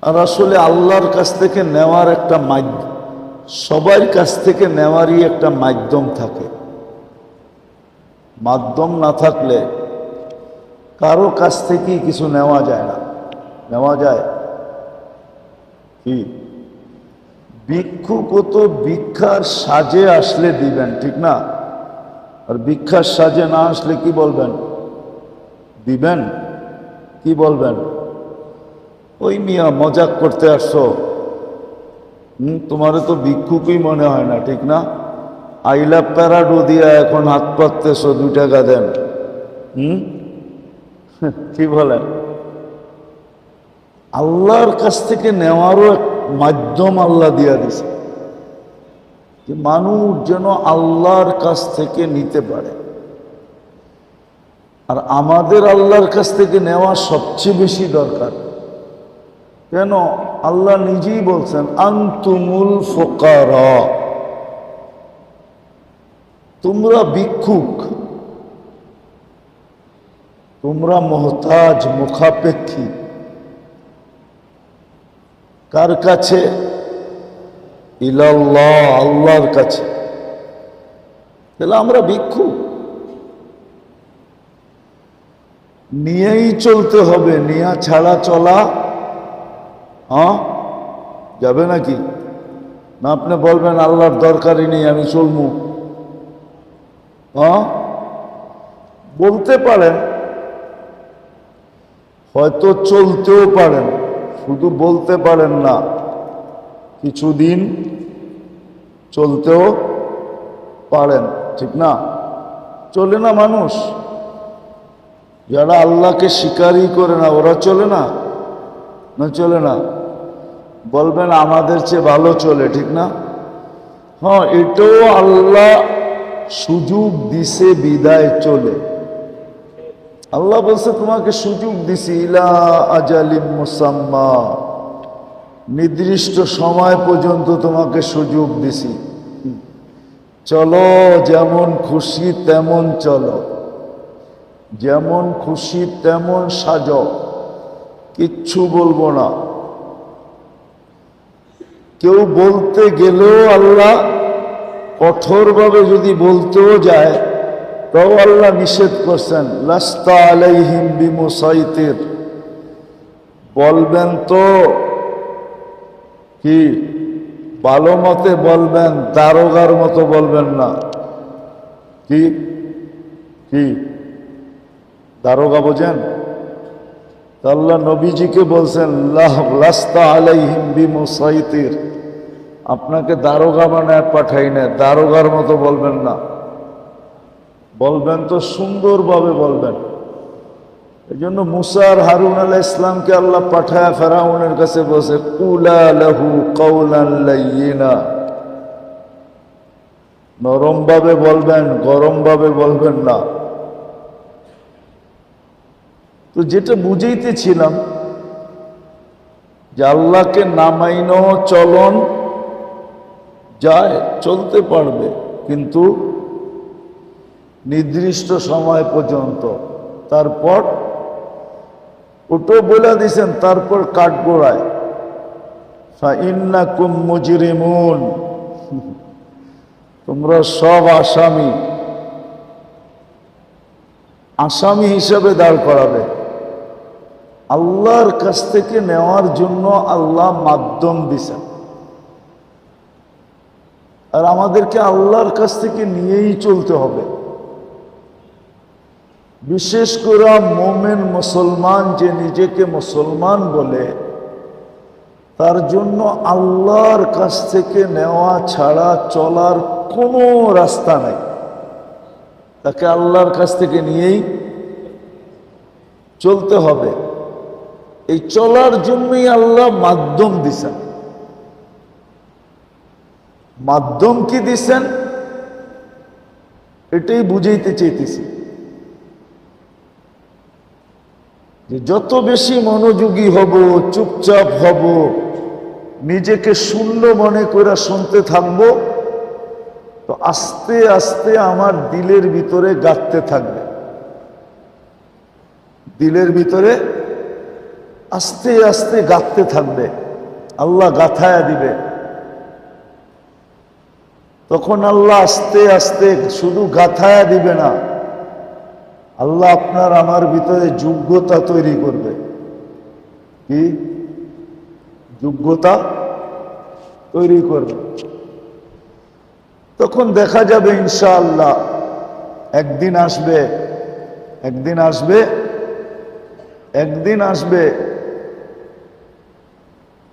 আর আসলে আল্লাহর কাছ থেকে নেওয়ার একটা মাধ্যম, সবার কাছ থেকে নেওয়ারই একটা মাধ্যম থাকে। মাধ্যম না থাকলে কারো কাছ থেকেই কিছু নেওয়া যায় না। নেওয়া যায় কি? ভিক্ষুক তো ভিক্ষার সাজে আসলে দিবেন, ঠিক না? আর ভিক্ষার সাজে না আসলে কি বলবেন? দিবেন? কি বলবেন? ওই মিয়া মজাক করতে আসছো, তোমারে তো ভিক্ষুকই মনে হয় না, ঠিক না? আইলা প্যারাডো দিয়া এখন হাত পাততেছো, 2 টাকা দেন। কি বলেন? আল্লাহর কাছ থেকে নেওয়ারও এক মাধ্যম আল্লাহ দিয়া দিছে, যে মানুষ যেন আল্লাহর কাছ থেকে নিতে পারে। আর আমাদের আল্লাহর কাছ থেকে নেওয়া সবচেয়ে বেশি দরকার। কেন? আল্লাহ নিজেই বলছেন, আনতুমুল ফুকারা, তোমরা ভিক্ষুক, তোমরা মুহতাজ, মুখাপেক্ষী। কার কাছে? ইলাল্লাহ, আল্লাহর কাছে। তাহলে আমরা ভিক্ষুক, নিয়েই চলতে হবে। নিয়া ছাড়া চলা যাবে নাকি? না আপনি বলবেন আল্লাহর দরকারই নেই, আমি চলমু? বলতে পারেন, হয়তো চলতেও পারেন, শুধু বলতে পারেন না, কিছুদিন চলতেও পারেন, ঠিক না? চলে না মানুষ? যারা আল্লাহকে স্বীকারই করে না ওরা চলে না? না চলে না? বলবেন আমাদের চেয়ে ভালো চলে, ঠিক না? এটাও আল্লাহ সুযোগ দিছে বিদায় চলে। আল্লাহ বলছে তোমাকে সুযোগ দিছি, ইলা আজালিম মুসাম্মা, নির্দিষ্ট সময় পর্যন্ত তোমাকে সুযোগ দিছি, চলো যেমন খুশি তেমন চলো, যেমন খুশি তেমন সাজো, কিচ্ছু বলবো না। কেউ বলতে গেলেও আল্লাহ কঠোরভাবে যদি বলতেও যায় তাও আল্লাহ নিষেধ করছেন, লাস্তা আলাইহিম বিমুসাইতির, বলবেন তো কি ভালো মতে বলবেন, দারোগার মতো বলবেন না। কি কি দারোগা বোঝেন? আল্লাহ নবীজিকে বলছেন, লাস্তা আলাইহিম বিমুসাইতির, আপনাকে দারোগা বানায় পাঠাই না, দারোগার মতো বলবেন না। বলবেন তো সুন্দরভাবে বলবেন। এই জন্য মুসা আর হারুন আলাইহিস সালামকে আল্লাহ পাঠায় ফেরাউনের কাছে বসে, কুলা লাহু কাওলান লাইয়িনা, নরম ভাবে বলবেন, গরম ভাবে বলবেন না। তো যেটা বুঝাইতেছিলাম যে আল্লাহকে নামাইনো চলন যায়, চলতে পারবে, কিন্তু নির্দিষ্ট সময় পর্যন্ত। তারপর ওটো বলে দিছেন, তারপর কাঠগোড়ায় ফাইন্নাকুম মুজরিমুন, তোমরা সব আসামি, আসামি হিসাবে দাঁড় করাবে। আল্লাহর কাছ থেকে নেওয়ার জন্য আল্লাহ মাধ্যম দিছেন, আর আমাদেরকে আল্লাহর কাছ থেকে নিয়েই চলতে হবে। বিশেষ করে মোমেন মুসলমান যে নিজেকে মুসলমান বলে, তার জন্য আল্লাহর কাছ থেকে নেওয়া ছাড়া চলার কোনো রাস্তা নাই। তাকে আল্লাহর কাছ থেকে নিয়েই চলতে হবে। এই চলার জন্যই আল্লাহ মাধ্যম দিছেন। মাধ্যম কি দিছেন এটাই বুঝাইতে চাইতেছি, যে যত বেশি মনোযোগী হব, চুপচাপ হব, নিজেকে শূন্য মনে করে শুনতে থাকব, তো আস্তে আস্তে আমার দিলের ভিতরে গাঁথতে থাকবে, দিলের ভিতরে আস্তে আস্তে গাঁথতে থাকবে, আল্লাহ গাঁথায়া দিবে। তখন আল্লাহ আস্তে আস্তে শুধু গাঁথায়া দিবে না, আল্লাহ আপনার আমার ভিতরে যোগ্যতা তৈরি করবে। কি যোগ্যতা তৈরি করবে? তখন দেখা যাবে ইনশাআল্লাহ একদিন আসবে, একদিন আসবে, একদিন আসবে,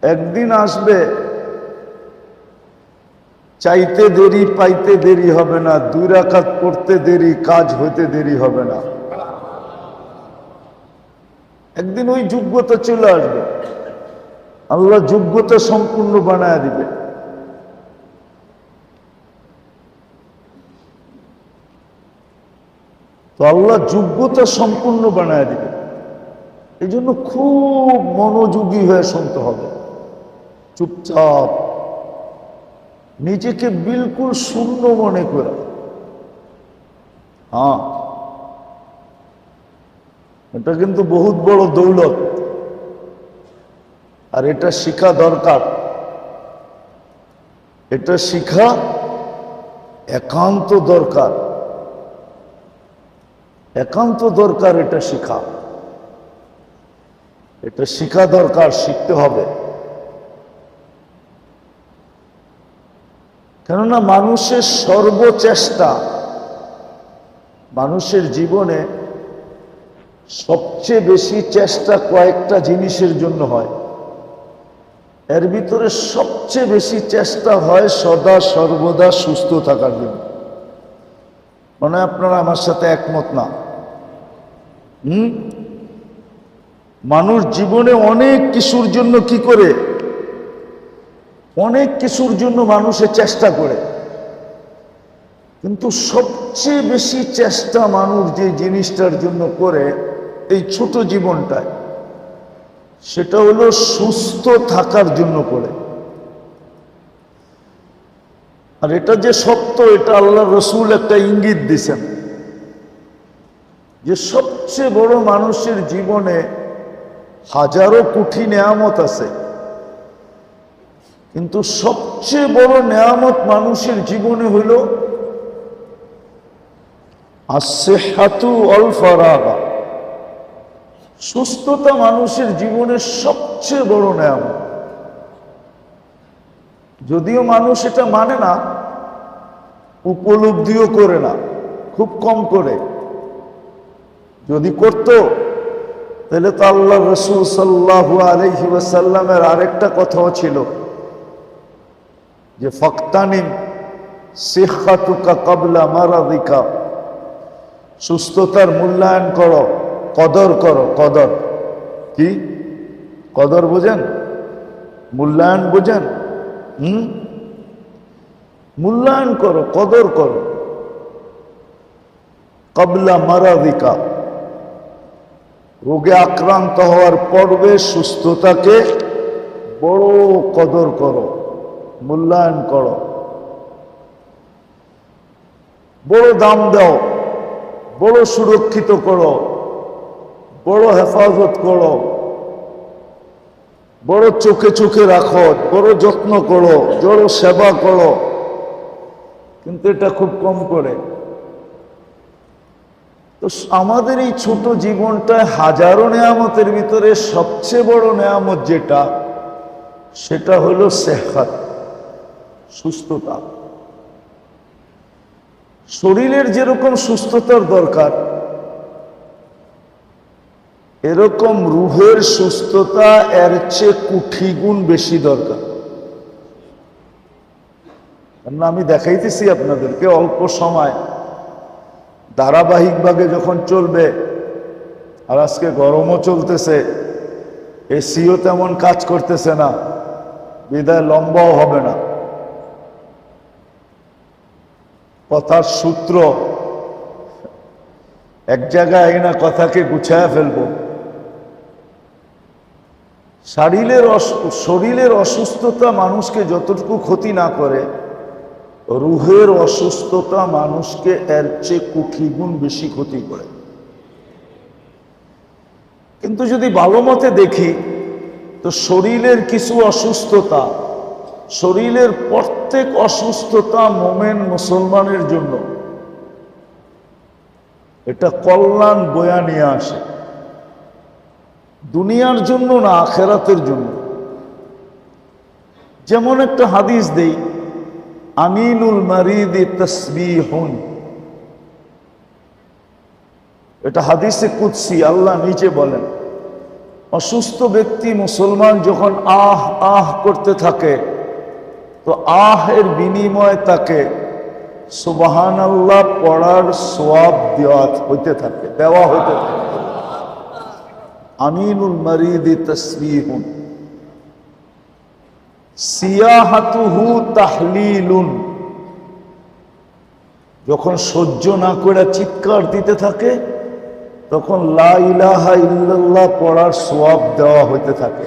একদিন আসবে, চাইতে দেরি পাইতে দেরি হবে না, 2 রাকাত পড়তে দেরি কাজ হইতে দেরি হবে না। একদিন ওই যোগ্যতা চলে আসবে, আল্লাহ যোগ্যতা সম্পূর্ণ বানায় দিবে। তো আল্লাহ যোগ্যতা সম্পূর্ণ বানায় দিবে। এই জন্য খুব মনোযোগী হয়ে শুনতে হবে, চুপচাপ নিজেকে বিলকুল শূন্য মনে করে। হ্যাঁ, এটা কিন্তু বহুত বড় দৌলত, আর এটা শিখা দরকার। এটা শিখা একান্ত দরকার, একান্ত দরকার। এটা শিখা, এটা শিখা দরকার, শিখতে হবে। কেননা মানুষের সর্বচেষ্টা, মানুষের জীবনে সবচেয়ে বেশি চেষ্টা কয়েকটা জিনিসের জন্য হয়। এর ভিতরে সবচেয়ে বেশি চেষ্টা হয় সদা সর্বদা সুস্থ থাকার জন্য। মানে আপনারা আমার সাথে একমত না? মানুষ জীবনে অনেক কিছুর জন্য কি করে, অনেক কিছুর জন্য মানুষের চেষ্টা করে, কিন্তু সবচেয়ে বেশি চেষ্টা মানুষ যে জিনিসটার জন্য করে এই ছোট জীবনটায়, সেটা হলো সুস্থ থাকার জন্য করে। আর এটা যে সত্য, এটা আল্লাহ রসুল একটা ইঙ্গিত দিছেন যে সবচেয়ে বড় মানুষের জীবনে হাজারো কোটি নেয়ামত আছে, কিন্তু সবচেয়ে বড় নেয়ামত মানুষের জীবনে হইল আসিহাতু ওয়াল ফারাগা। সুস্থতা মানুষের জীবনের সবচেয়ে বড় নেয়ামত। যদিও মানুষ এটা মানে না, উপলব্ধিও করে না, খুব কম করে। যদি করত তাহলে তো আল্লাহ রাসূল সাল্লাল্লাহু আলাইহি ওয়াসাল্লামের আরেকটা কথাও ছিল যে ফাক্তানিম সিহহাতুকা ক্বাবলা মারাদিকা, সুস্থতার মূল্যায়ন করো, কদর করো। কদর কি? কদর বোঝেন? মূল্যায়ন বোঝেন? মূল্যায়ন করো, কদর করো। ক্বাবলা মারাদিকা, রোগে আক্রান্ত হওয়ার পূর্বে সুস্থতাকে বড় কদর করো, মূল্যায়ন করো, বড় দাম দাও, বড় সুরক্ষিত করো, বড় হেফাজত করো, বড় চোখে চোখে রাখো, বড় যত্ন করো, বড় সেবা করো। কিন্তু এটা খুব কম করে। তো আমাদের এই ছোট জীবনটায় হাজারো নেয়ামতের ভিতরে সবচেয়ে বড় নেয়ামত যেটা, সেটা হলো সেহত, সুস্থতা। শরীরের যেরকম সুস্থতার দরকার, এরকম রুহের সুস্থতা এর চেয়ে কোটি গুণ বেশি দরকার। কারণ আমি দেখাইতেছি আপনাদেরকে, অল্প সময় ধারাবাহিকভাবে যখন চলবে, আর আজকে গরমও চলতেছে, এসিও তেমন কাজ করতেছে না, বিদায় লম্বাও হবে না। কথার সূত্র এক জায়গায় না, কথাকে গুছায়া ফেলবো। শরীরের অসুস্থতা মানুষকে যতটুকু ক্ষতি না করে, রুহের অসুস্থতা মানুষকে এর চেয়ে কোটি গুণ বেশি ক্ষতি করে। কিন্তু যদি ভালো মতে দেখি তো শরীরের কিছু অসুস্থতা, শরীরের প্রত্যেক অসুস্থতা মোমেন মুসলমানের জন্য এটা কল্যাণ বয়া নিয়ে আসে, দুনিয়ার জন্য না, আখেরাতের জন্য। যেমন একটা হাদিস দেই, আমিনুল মারিদি তাসবিহুন, এটা হাদিসে কুদসি, আল্লাহ নিচে বলেন অসুস্থ ব্যক্তি মুসলমান যখন আহ আহ করতে থাকে তো আহ এর বিনিময়ে তাকে সুবহানাল্লাহ পড়ার সওয়াব দেওয়া হইতে থাকে। আমিনুল মারিদি তাসবিহুন সিয়াহাতুহু তাহলিলুন, যখন সহ্য না করে চিৎকার দিতে থাকে তখন লা ইলাহা ইল্লাল্লাহ পড়ার সওয়াব দেওয়া হইতে থাকে।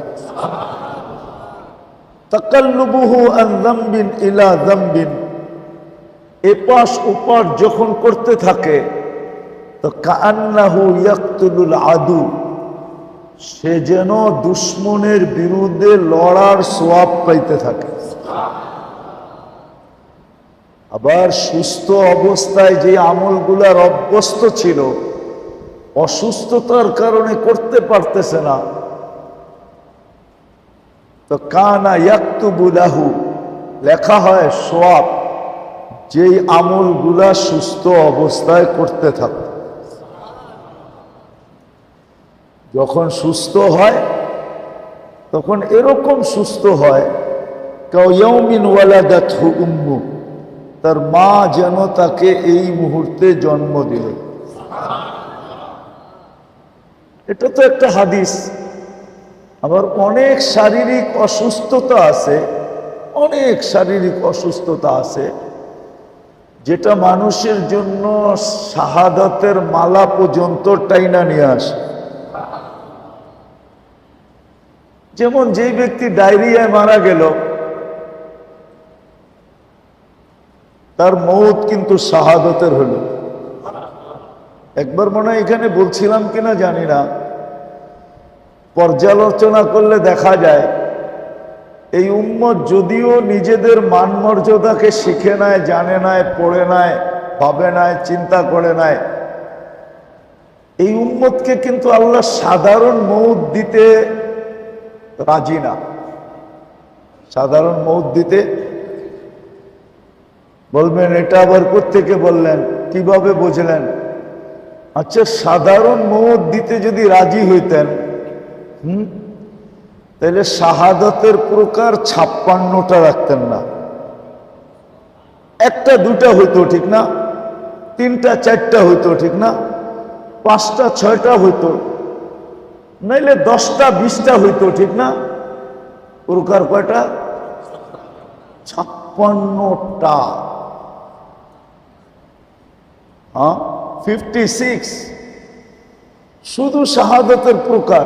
তাকাল্লুবুহু আন যামবিন ইলা যামবিন, এপাশ ওপাশ যখন করতে থাকে তো কান্নাহু ইয়াকতুলুল আদু, সে যেন দুশ্মনের বিরুদ্ধে লড়ার সওয়াব পাইতে থাকে। আবার সুস্থ অবস্থায় যে আমলগুলার অভ্যস্ত ছিল অসুস্থতার কারণে করতে পারতেছে না, তো কানা ইয়াকতুবু লাহু, লেখা হয় সওয়াব যেই আমলগুলা সুস্থ অবস্থায় করতে থাকে। যখন সুস্থ হয় তখন এরকম সুস্থ হয় কায়াউমিন ওয়ালাদাতহু উম্মু, তার মা যেন তাকে এই মুহূর্তে জন্ম দিল। এটা তো একটা হাদিস। আবার অনেক শারীরিক অসুস্থতা আছে, অনেক শারীরিক অসুস্থতা আছে যেটা মানুষের জন্য শাহাদাতের মালা পর্যন্ত টাইনা নিয়ে আসে। যেমন যেই ব্যক্তি ডায়রিয়ায় মারা গেল তার মৌত কিন্তু শাহাদাতের হলো। একবার মনে হয় এখানে বলছিলাম কিনা জানি না, পর্যালোচনা করলে দেখা যায় এই উম্মত যদিও নিজেদের মান মর্যাদাকে শিখে নেয়, জানে নাই, পড়ে নেয়, ভাবে নেয়, চিন্তা করে নেয়, এই উম্মতকে কিন্তু আল্লাহ সাধারণ মৌত দিতে রাজি না। সাধারণ মৌত দিতে বলবেন এটা আবার কোত্থেকে বললেন, কিভাবে বুঝলেন? আচ্ছা, সাধারণ মৌত দিতে যদি রাজি হইতেন তাহলে শাহাদাতের প্রকার 56টা রাখতেন না, একটা দুটা হইতো ঠিক না, তিনটা চারটা হইতো ঠিক না, পাঁচটা ছয়টা হইতো, নাইলে 10টা 20টা হইতো ঠিক না। প্রকার কয়টা? 56টা। হ্যাঁ, 56 শুধু শাহাদাতের প্রকার।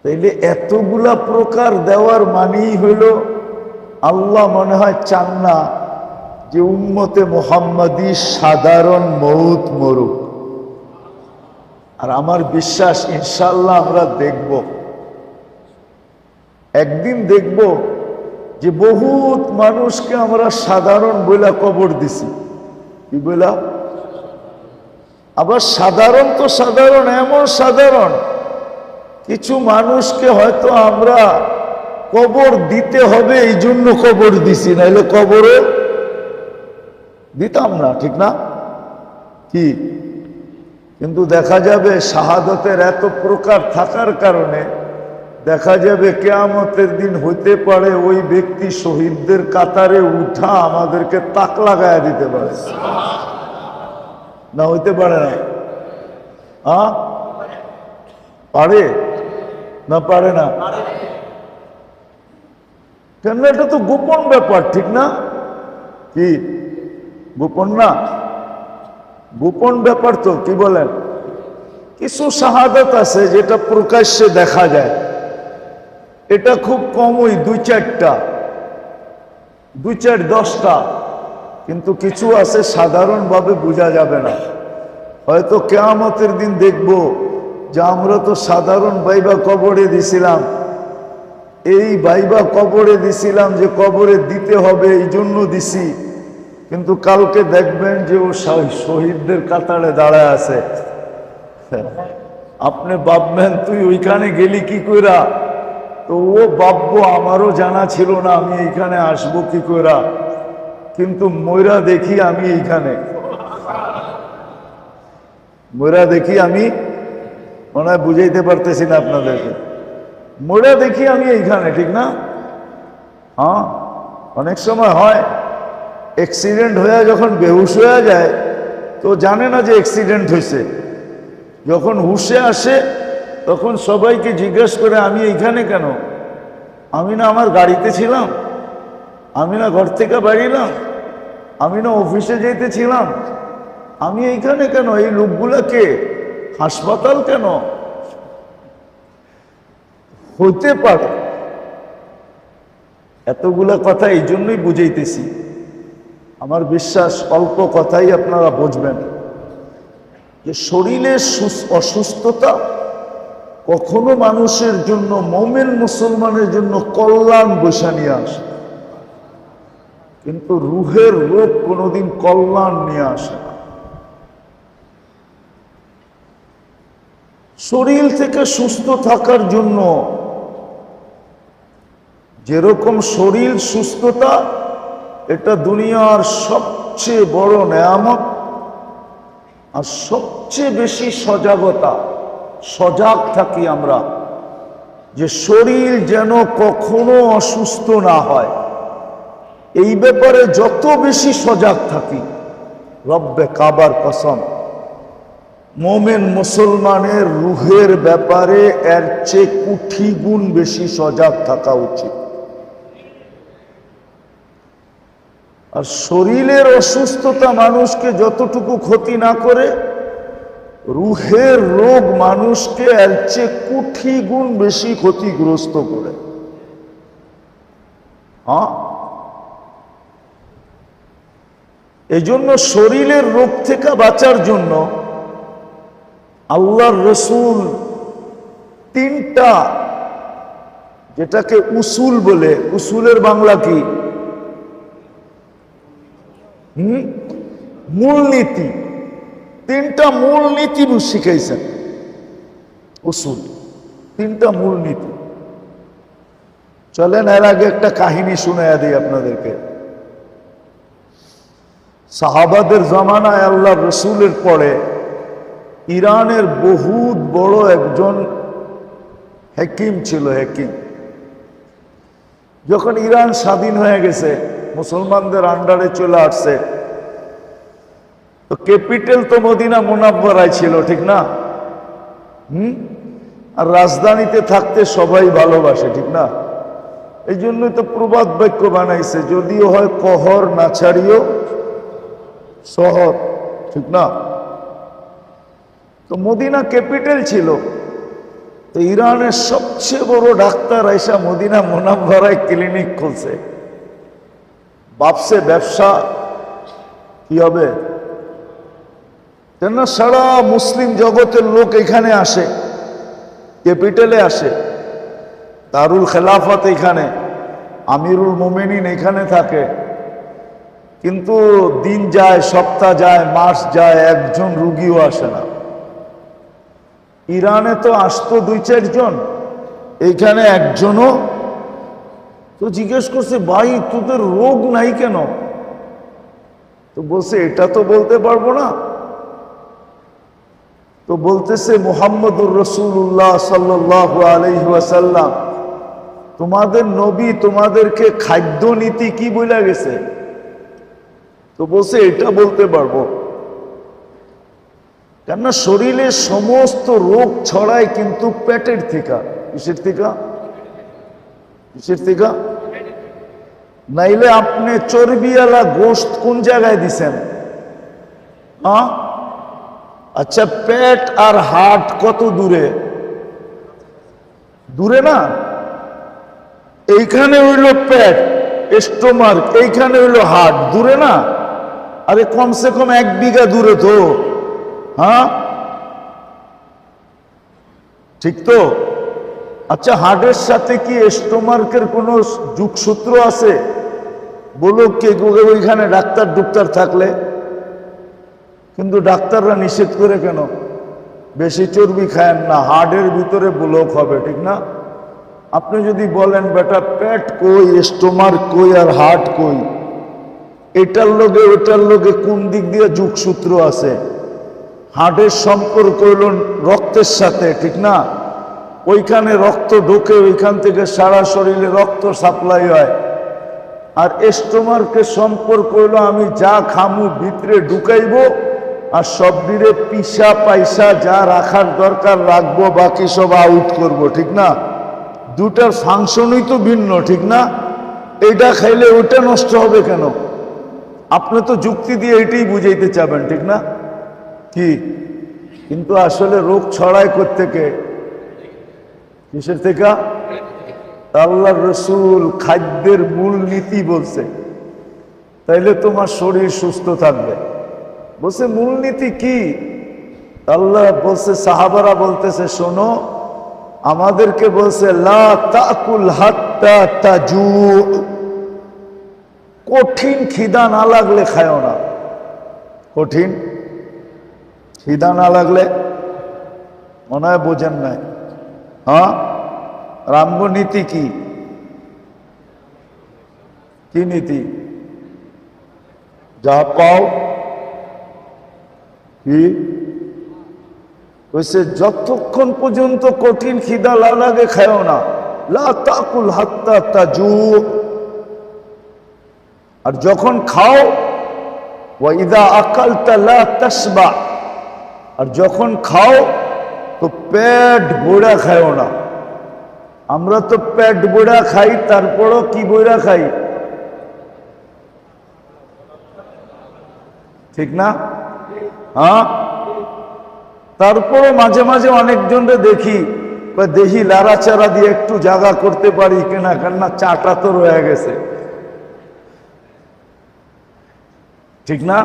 তাইলে এতগুলা প্রকার দেওয়ার মানেই হইল আল্লাহ মনে হয় চান না যে উম্মতে মুহাম্মাদি সাধারণ মৌত মরুক। আর আমার বিশ্বাস ইনশাআল্লাহ আমরা দেখব, একদিন দেখব যে বহুত মানুষকে আমরা সাধারণ বইলা কবর দিছি। কি বইলা? আবার সাধারণ তো সাধারণ, এমন সাধারণ কিছু মানুষকে হয়তো আমরা কবর দিতে হবে এই জন্য কবর দিছি, নাইলে কবরও দিতাম না ঠিক না কি? কিন্তু দেখা যাবে শাহাদতের এত প্রকার থাকার কারণে দেখা যাবে কিয়ামতের দিন হইতে পারে ওই ব্যক্তি শহীদদের কাতারে উঠা আমাদেরকে তাক লাগায়া দিতে পারে, না হইতে পারে না? পারে না পারে না? কেন? এটা তো গোপন ব্যাপার ঠিক না কি? গোপন না? গোপন ব্যাপার তো, কি বলেন? কিছু শাহাদাত আছে যেটা প্রকাশ্যে দেখা যায়, এটা খুব কমই, 2-4টা, 2-4-10টা, কিন্তু কিছু আছে সাধারণভাবে বোঝা যাবে না। হয়তো কিয়ামতের দিন দেখব যে আমরা তো সাধারণ বাইবা কবরে দিছিলাম, এই বাইবা কবরে দিছিলাম যে কবরে দিতে হবে এই জন্য দিছি, কিন্তু কালকে দেখবেন যে ও শহীদদের কাতারে দাঁড়ায় আছে। আপনি ভাববেন তুই ওইখানে গেলি কি কইরা, তো ও ভাববো আমারও জানা ছিল না আমি এইখানে আসবো কি কইরা, কিন্তু ময়রা দেখি আমি এইখানে, ময়রা দেখি আমি, মনে হয় বুঝাইতে পারতেছি না আপনাদেরকে, ময়রা দেখি আমি এইখানে, ঠিক না? হ্যাঁ, অনেক সময় হয় অ্যাক্সিডেন্ট হয়ে যখন বেহুশ হয়ে যায় তো জানে না যে অ্যাক্সিডেন্ট হয়েছে, যখন হুশে আসে তখন সবাইকে জিজ্ঞেস করে আমি এইখানে কেন, আমি না আমার গাড়িতে ছিলাম, আমি না ঘর থেকে বেরিয়েলাম, আমি না অফিসে যেতেছিলাম, আমি এইখানে কেন, এই লোকগুলা কে, হাসপাতাল কেন? হতে পারে এতগুলা কথা এই জন্যই বুঝাইতেছি, আমার বিশ্বাস অল্প কথাই আপনারা বুঝবেন যে শরীরের অসুস্থতা কখনো মানুষের জন্য, মুমিন মুসলমানের জন্য কল্যাণ বৈশা নিয়ে আসে, কিন্তু রুহের রোগ কোনোদিন কল্যাণ নিয়ে আসে না। শরীর থেকে সুস্থ থাকার জন্য যেরকম শরীর সুস্থতা, এটা দুনিয়ার সবচেয়ে বড় নেয়ামত, আর সবচেয়ে বেশি সজাগতা, সজাগ থাকি আমরা যে শরীর যেন কখনো অসুস্থ না হয়, এই ব্যাপারে যত বেশি সজাগ থাকি, রব্বে কাবার কসম মোমেন মুসলমানের রুহের ব্যাপারে এর চেয়ে কোটি গুণ বেশি সজাগ থাকা উচিত। আর শরীরের অসুস্থতা মানুষকে যতটুকু ক্ষতি না করে, রুহের রোগ মানুষকে এর চেয়ে কোটি গুণ বেশি ক্ষতিগ্রস্ত করে। হ্যাঁ, এই জন্য শরীরের রোগ থেকে বাঁচার জন্য আল্লাহর রসুল তিনটা, যেটাকে উসুল বলে, উসুলের বাংলা কি? মূলনীতি, তিনটা মূলনীতি শিখাইছেন উসুল, তিনটা মূলনীতি। চলেন এর আগে একটা কাহিনী শুনাইয়া দিই আপনাদেরকে। সাহাবাদের জামানায় আল্লাহ রসুলের পরে ইরানের বহুত বড় একজন হাকিম ছিল। হাকিম যখন ইরান স্বাধীন হয়ে গেছে, মুসলমানদের আন্ডারে চলে আসছে, তো ক্যাপিটাল তো মদিনা মুনাওয়ারায় ছিল, ঠিক না? আর রাজধানীতে থাকতে সবাই ভালোবাসে, ঠিক না? এই জন্যই তো প্রবাদ বাক্য বানাইছে, যদিও হয় কহর না ছাড়িও শহর, ঠিক না? তো মদিনা ক্যাপিটাল ছিল, তো ইরানের সবচেয়ে বড় ডাক্তার আইসা মদিনা মুনাওয়ারায় ক্লিনিক খুলছে। ভাবছে ব্যবসা কি হবে, কেন সারা মুসলিম জগতের লোক এখানে আসে, ক্যাপিটালে আসে, দারুল খেলাফত এখানে, আমিরুল মোমেনিন এখানে থাকে, কিন্তু দিন যায়, সপ্তাহ যায়, মাস যায়, একজন রুগীও আসে না। ইরানে তো আসতো 2-4 জন, এইখানে একজনও। তো জিজ্ঞেস করছে, ভাই তোদের রোগ নাই কেন? তো বলছে এটা তো বলতে পারবো না। তো বলতেছে মুহাম্মদুর রাসূলুল্লাহ সাল্লাল্লাহু আলাইহি ওয়াসাল্লাম, তোমাদের নবী তোমাদেরকে খাদ্য নীতি কি বলে গেছে? তো বলছে এটা বলতে পারবো। কেননা শরীরের সমস্ত রোগ ছড়ায় কিন্তু পেটের থেকে। কিসের থেকে? কিসের থেকে? নাইলে আপনি চর্বিওয়ালা গোশত কোন জায়গায় দিছেন? আচ্ছা, পেট আর হার্ট কত দূরে? দূরে না? এইখানে হইল পেট, স্টোমাক, এইখানে হইল হার্ট, দূরে না? আরে কমসে কম 1 বিঘা দূরে তো। হ্যাঁ ঠিক তো? আচ্ছা, হার্টের সাথে কি স্টোমার্কের কোনো যোগসূত্র আছে? বলো কে ওইখানে ডাক্তার থাকলে? কিন্তু ডাক্তাররা নিষেধ করে কেন? বেশি চর্বি খায়েন না, হার্টের ভিতরে ব্লক হবে, ঠিক না? আপনি যদি বলেন বেটা পেট কই, স্টোমার্ক কই আর হার্ট কই, এটার লোকে কোন দিক দিয়ে যোগসূত্র আছে? হার্টের সম্পর্ক হইল রক্তের সাথে, ঠিক না? ওইখানে রক্ত ঢোকে, ওইখান থেকে সারা শরীরে রক্ত সাপ্লাই হয়। আর স্টোমার্কের সম্পর্ক হইল আমি যা খামু ভিতরে ঢুকাইব, আর সব দিলে পিসা পাইসা যা রাখার দরকার রাখবো, বাকি সব আউট করব, ঠিক না? দুটার ফাংশনই তো ভিন্ন, ঠিক না? এইটা খাইলে ওটা নষ্ট হবে কেন? আপনি তো যুক্তি দিয়ে এটাই বুঝাইতে চাবেন, ঠিক না? কি কিন্তু আসলে রোগ ছড়ায় কোত্থেকে? কিসের থেকে? আল্লাহর রসুল খাদ্যের মূল নীতি বলছে, তাইলে তোমার শরীর সুস্থ থাকবে। বলছে মূলনীতি কি? আল্লাহ বলছে, সাহাবারা বলতেছে শোনো, আমাদেরকে বলছে লা তাকুল হাত্তা তাজু, কঠিন খিদা না লাগলে খায়ও না। কঠিন খিদা না লাগলে, মনে হয় বোঝেন নাই। হ্যাঁ, রামগ নীতি কি? কি নীতি? যা পাও কি বলছে, যতক্ষণ পর্যন্ত কঠিন খিদা লাগে খায়ও না। লা তাকুল হাত্তা তাজু, আর যখন খাও ওয়া ইযা আকালতা লা তাশবা, আর যখন খাও তো পেট ভরা খায়ও না। আমরা তো পেট ভরা খাই, তারপরও কি ভরা খাই, ঠিক না? হ্যাঁ, তারপরও মাঝে মাঝে অনেকজনকে দেখি লাড়াচাড়া দিয়ে একটু জায়গা করতে পারি কিনা, কেননা চাটা তো রয়ে গেছে, ঠিক না?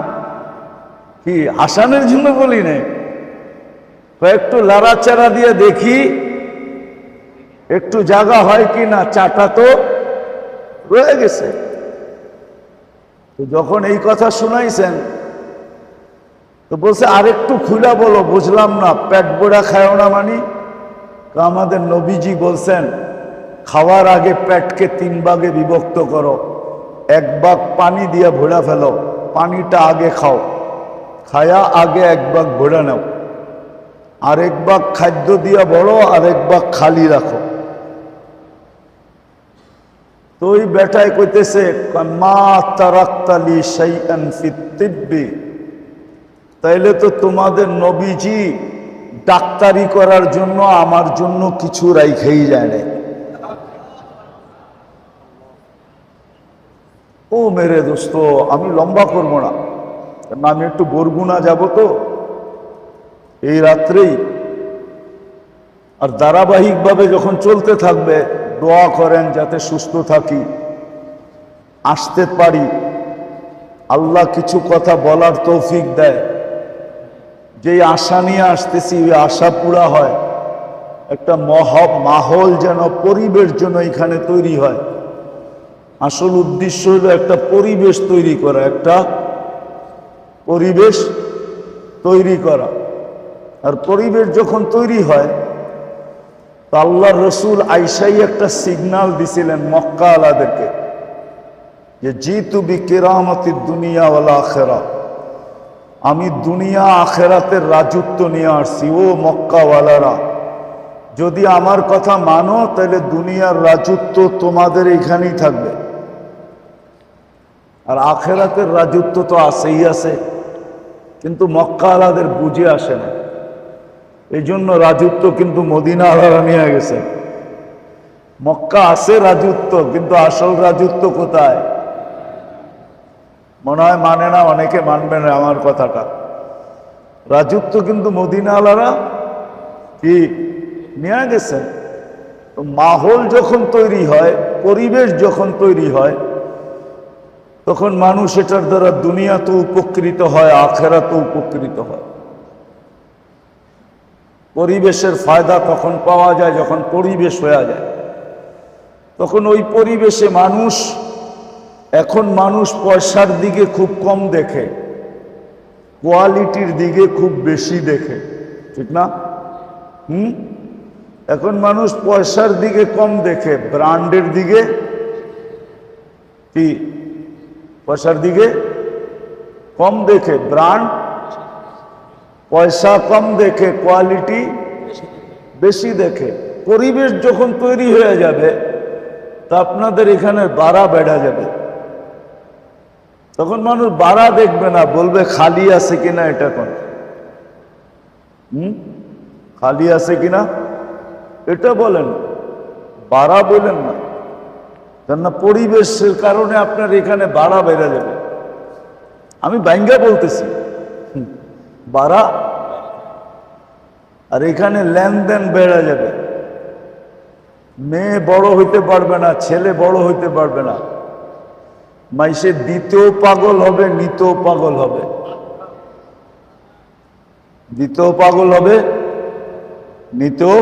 কি হাসানের জন্য বলি না, একটু লাড়াচাড়া দিয়ে দেখি একটু জায়গা হয় কি না, চাটা তো রয়ে গেছে। তো যখন এই কথা শুনাইছেন তো বলছে আরেকটু খুলা বলো, বুঝলাম না, পেট ভরা খায়ও না মানি? আমাদের নবীজি বলছেন খাওয়ার আগে পেটকে 3 ভাগে বিভক্ত করো, 1 ভাগ পানি দিয়ে ভরা ফেলো, পানিটা আগে খাও, খায়া আগে 1 ভাগ ভরা নাও, আর 1 ভাগ খাদ্য দিয়া বড়, আর 1 ভাগ খালি রাখো। তো ওই বেটায় কইতেছে মা তারাক্তালি শাইআন ফিত তিব্বি, তাইলে তো তোমাদের নবীজি ডাক্তারি করার জন্য আমার জন্য কিছু রাইখেই যায় না। ও মেরে দোস্ত, আমি লম্বা করব না, কারণ আমি একটু বরগুনা যাব তো এই রাত্রেই, আর ধারাবাহিকভাবে যখন চলতে থাকবে দোয়া করেন যাতে সুস্থ থাকি, আসতে পারি, আল্লাহ কিছু কথা বলার তৌফিক দেয়। যেই আশা নিয়ে আসতেছি ওই আশা পুরা হয়, একটা মাহল যেন পরিবেশ যেন এখানে তৈরি হয়। আসল উদ্দেশ্য হলো একটা পরিবেশ তৈরি করা, একটা পরিবেশ তৈরি করা। আর পরিবেশ যখন তৈরি হয়, তো আল্লাহর রসুল আইসাই একটা সিগনাল দিছিলেন মক্কা আলাদেরকে, যে জিতু বি কিরামাতিদ দুনিয়া ওয়াল আখিরা, আমি দুনিয়া আখেরাতের রাজত্ব নিয়ে আসছি। ও মক্কাওয়ালারা, যদি আমার কথা মানো তাহলে দুনিয়ার রাজত্ব তোমাদের এখানেই থাকবে, আর আখেরাতের রাজত্ব তো আছেই আছে, কিন্তু মক্কাওয়ালাদের বুঝে আসে না। এই জন্য রাজত্ব কিন্তু মদিনা আলারা নিয়ে গেছে। মক্কা আছে রাজত্ব, কিন্তু আসল রাজত্ব কোথায়? মনে হয় মানে না, অনেকে মানবে না আমার কথাটা। রাজত্ব কিন্তু মদিনা আলারা কি নিয়ে গেছেন। তো মাহল যখন তৈরি হয়, পরিবেশ যখন তৈরি হয়, তখন মানুষ এটার দ্বারা দুনিয়া তো উপকৃত হয়, আখেরাত উপকৃত হয়। পরিবেশের ফায়দা তখন পাওয়া যায় যখন পরিবেশ হয়ে যায়, তখন ওই পরিবেশে এখন মানুষ পয়সার দিকে খুব কম দেখে, কোয়ালিটির দিকে খুব বেশি দেখে, ঠিক না? এখন মানুষ পয়সার দিকে কম দেখে, ব্র্যান্ডের দিকে, কি পয়সার দিকে কম দেখে, ব্র্যান্ড পয়সা কম দেখে, কোয়ালিটি বেশি দেখে। পরিবেশ যখন তৈরি হয়ে যাবে তা আপনাদের এখানে বাড়া বেড়া যাবে, তখন মানুষ বাড়া দেখবে না, বলবে খালি আছে কিনা, এটা কোন খালি আছে কিনা এটা বলেন, বাড়া বলেন না, কেননা পরিবেশের কারণে আপনার এখানে বাড়া বেড়ে যাবে। আমি বাইঙ্গা বলতেছি বাড়া, আর এখানে লেনদেন বেড়ে যাবে। মেয়ে বড় হইতে পারবে না, ছেলে বড় হইতে পারবে না, মাইসে দিতেও পাগল হবে, নিতেও পাগল হবে, দিতেও পাগল হবে, নিতেও।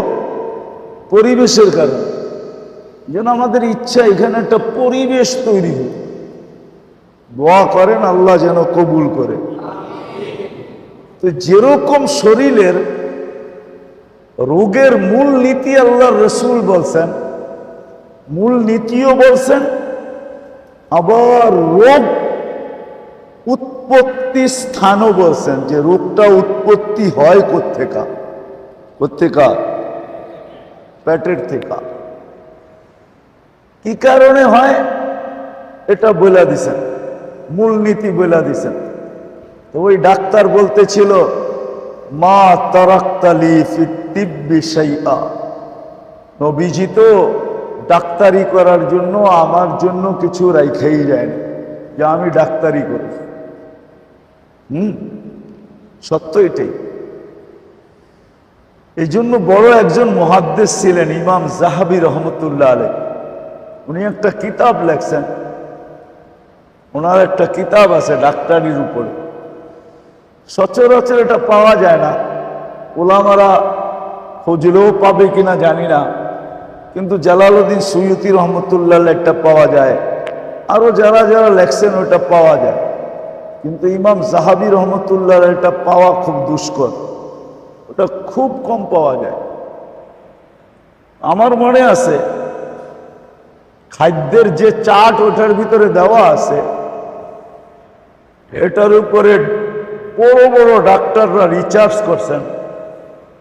পরিবেশের কারণে যেন আমাদের ইচ্ছা এখানে একটা পরিবেশ তৈরি হোক। দোয়া করেন আল্লাহ যেন কবুল করে। তো যেরকম শরীরের রোগের মূল নীতি আল্লাহর রসুল বলছেন, মূল নীতিও বলছেন, আবার রোগ উৎপত্তি স্থানও বলছেন, যে রোগটা উৎপত্তি হয় কোত্থেকা, পেটের থেকে। কি কারণে হয় এটা বলে দিছেন, মূল নীতি বলে দিছেন। তো ওই ডাক্তার বলতেছিল, মা তারাক্তালি ফি তিব্বি শাইআ, নবীজি তো ডাক্তারি করার জন্য আমার জন্য কিছু রাইখাই যায় না, যে আমি ডাক্তারি করি। সত্য এটাই। এই জন্য বড় একজন মুহাদ্দিস ছিলেন ইমাম যাহাবী রহমতুল্লাহ আলাইহি, উনি একটা কিতাব লেখছেন, ওনার একটা কিতাব আছে ডাক্তারির উপরে। সচরাচর এটা পাওয়া যায় না, ওলামারা খুঁজলেও পাবে কিনা জানি না, কিন্তু জালালউদ্দিন সুয়ুতি রহমতুল্লাহ একটা পাওয়া যায়, আরো যারা যারা লেখছেন ওটা পাওয়া যায়, কিন্তু ইমাম যাহাবী রহমতুল্লাহ এটা পাওয়া খুব দুষ্কর, ওটা খুব কম পাওয়া যায়। আমার মনে আছে খাদ্যের যে চার্ট ওটার ভিতরে দেওয়া আছে, এটার উপরে বড় বড় ডাক্তাররা রিসার্চ করছেন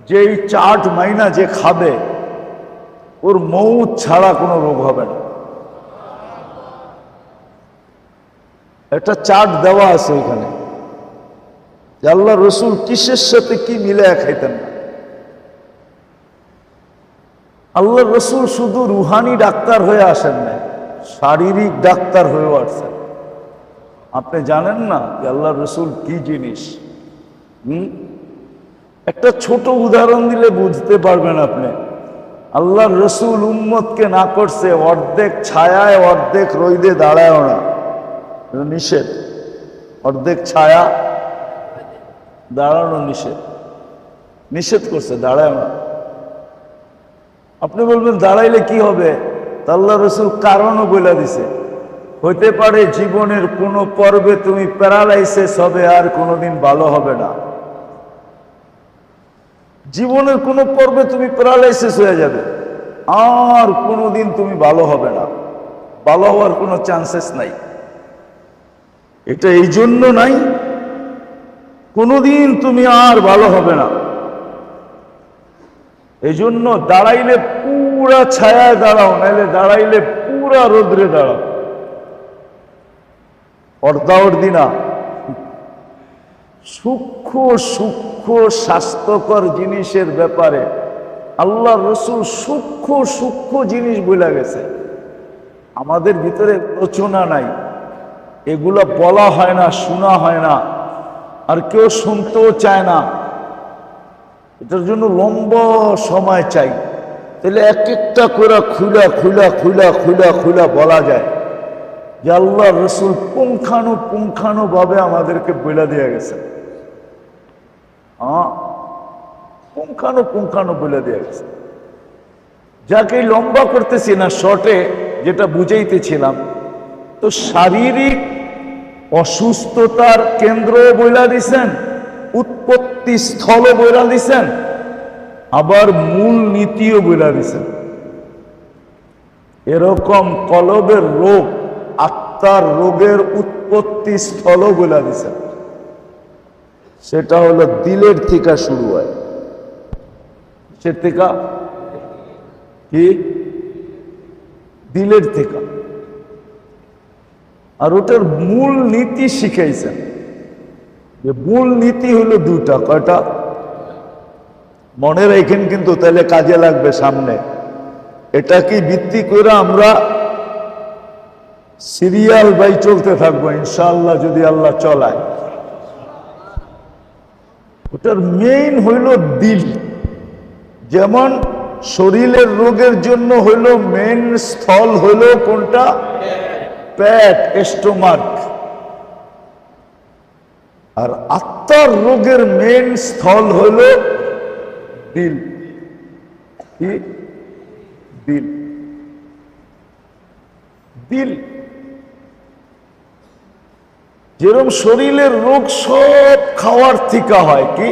যে এই চার্ট মাইনা যে খাবে ওর মৌত ছাড়া কোনো রোগ হবে না। একটা চার্ট দেওয়া আছে ওইখানে, আল্লাহ রসুল কিসের সাথে কি মিলে খাইতেন না। আল্লাহ রসুল শুধু রুহানি ডাক্তার হয়ে আসেন না, শারীরিক ডাক্তার হয়েও আসছেন। আপনি জানেন না যে আল্লাহ রসুল কি জিনিস? একটা ছোট উদাহরণ দিলে বুঝতে পারবেন আপনি। আল্লাহ রসুল উম্মতকে না করছে অর্ধেক ছায়ায় অর্ধেক রোদে দাঁড়ায়ও না, নিষেধ। অর্ধেক ছায়া দাঁড়ানো নিষেধ করছে, দাঁড়ায় না। আপনি বলবেন দাঁড়াইলে কি হবে? আল্লাহ রসুল কারণও বলে দিছে, হইতে পারে জীবনের কোনো পর্বে তুমি প্যারালাইসিস হবে আর কোনোদিন ভালো হবে না। জীবনের কোনো পর্বে তুমি প্যারালাইসিস হয়ে যাবে, আর কোনোদিন তুমি ভালো হবে না, ভালো হওয়ার কোনো চান্সেস নাই। এটা এই জন্য নাই, কোনোদিন তুমি আর ভালো হবে না। এই জন্য দাঁড়াইলে পুরা ছায়ায় দাঁড়াও, নাইলে দাঁড়াইলে পুরা রোদ্রে দাঁড়াও, অর্ধাঅর্ধি না। সূক্ষ্ম সূক্ষ্ম স্বাস্থ্যকর জিনিসের ব্যাপারে আল্লাহ রসুল সূক্ষ্ম সূক্ষ্ম জিনিস বলে গেছে। আমাদের ভিতরে আলোচনা নাই, এগুলা বলা হয় না, শোনা হয় না, আর কেউ শুনতেও চায় না। এটার জন্য লম্বা সময় চাই, তাহলে এক একটা করে খুলা খুলা খুলা খুলা খুলা বলা যায় যে আল্লাহ রসুল পুঙ্খানুপুঙ্খানুভাবে আমাদেরকে বলে দিয়ে গেছে। পুঙ্খানো বলে দেওয়া গেছে। যাকে লম্বা করতেছি না, শর্টে যেটা বুঝাইতেছিলাম, তো শারীরিক অসুস্থতার কেন্দ্র বইলা দিছেন, উৎপত্তি স্থল বইলা দিছেন, আবার মূল নীতিও বইলা দিছেন। এরকম কলবের রোগ, আত্মার রোগের উৎপত্তি স্থল বইলা দিছেন। সেটা হলো দিলের থেকে শুরু হয়। সে থেকে কি? দিলের থেকে। আর ওটার মূল নীতি শিখাইছেন। যে মূল নীতি হলো দুটা। কয়টা? মনে রাখেন কিন্তু, তাহলে কাজে লাগবে সামনে। এটা কি ভিত্তি করে আমরা সিরিয়াল বাই চলতে থাকবো ইনশাআল্লাহ, যদি আল্লাহ চলায়। ওটার মেইন হইল দিল। যেমন শরীরের রোগের জন্য হইল মেইন স্থল হইল কোনটা? পেট, স্টোমাক। আর আত্মার রোগের মেইন স্থল হইল দিল। কি? দিল। দিল। যেরকম শরীরের রোগ সব খাওয়ার থেকে হয়। কি?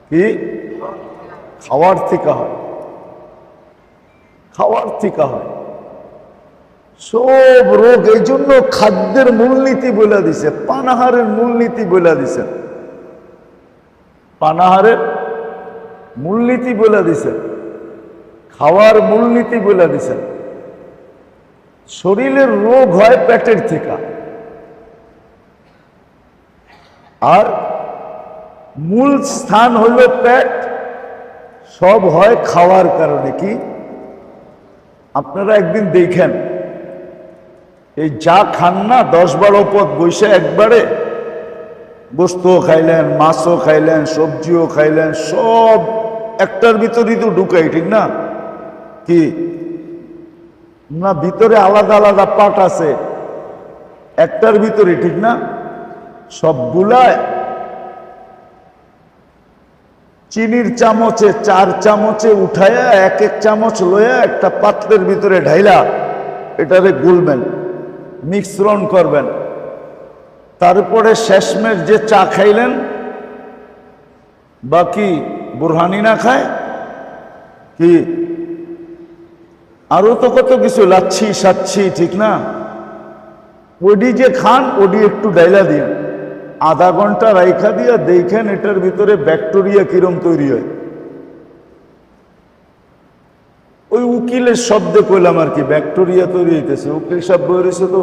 কি? খাওয়ার থেকে হয়। খাওয়ার থেকে হয় সব রোগ। এই জন্য খাদ্যের মূলনীতি বলে দিছে, পানাহারের মূলনীতি বলে দিছে, পানাহারের মূলনীতি বলে দিছে, খাওয়ার মূলনীতি বলে দিছে। শরীরের রোগ হয় পেটের থেকে, আর মূল স্থান হইল পেট। সব হয় খাওয়ার কারণে। কি? আপনারা একদিন দেখেন, এই যা খান না 10-12 পদ বৈশা একবারে, গোস্তও খাইলেন, মাছও খাইলেন, সবজিও খাইলেন, সব একটার ভিতরই তো ঢুকাই, ঠিক না? কি না, ভিতরে আলাদা আলাদা পার্ট আছে, একটার ভিতরে, ঠিক না? সবগুলা চিনির চামচে 4 চামচে উঠায়া এক এক চামচ লইয়া একটা পাত্রের ভিতরে ঢাইলা এটারে গুলবেন, মিশ্রণ করবেন। তারপরে শেষমেশ যে চা খাইলেন, বাকি বুরহানি না খায় কি, আরো তো কত কিছু, লাচ্ছি সাচ্ছি, ঠিক না? ওডি যে খান, ওডি একটু ডাইলা দিন, আধা ঘন্টা রাইখা দিয়া দেখেন এটার ভিতরে ব্যাকটেরিয়া কিরম তৈরি হয়। ওই উকিলের শব্দে কইলাম আর কি, ব্যাকটেরিয়া তৈরি হইতেছে। উকিল সব বইছে, তো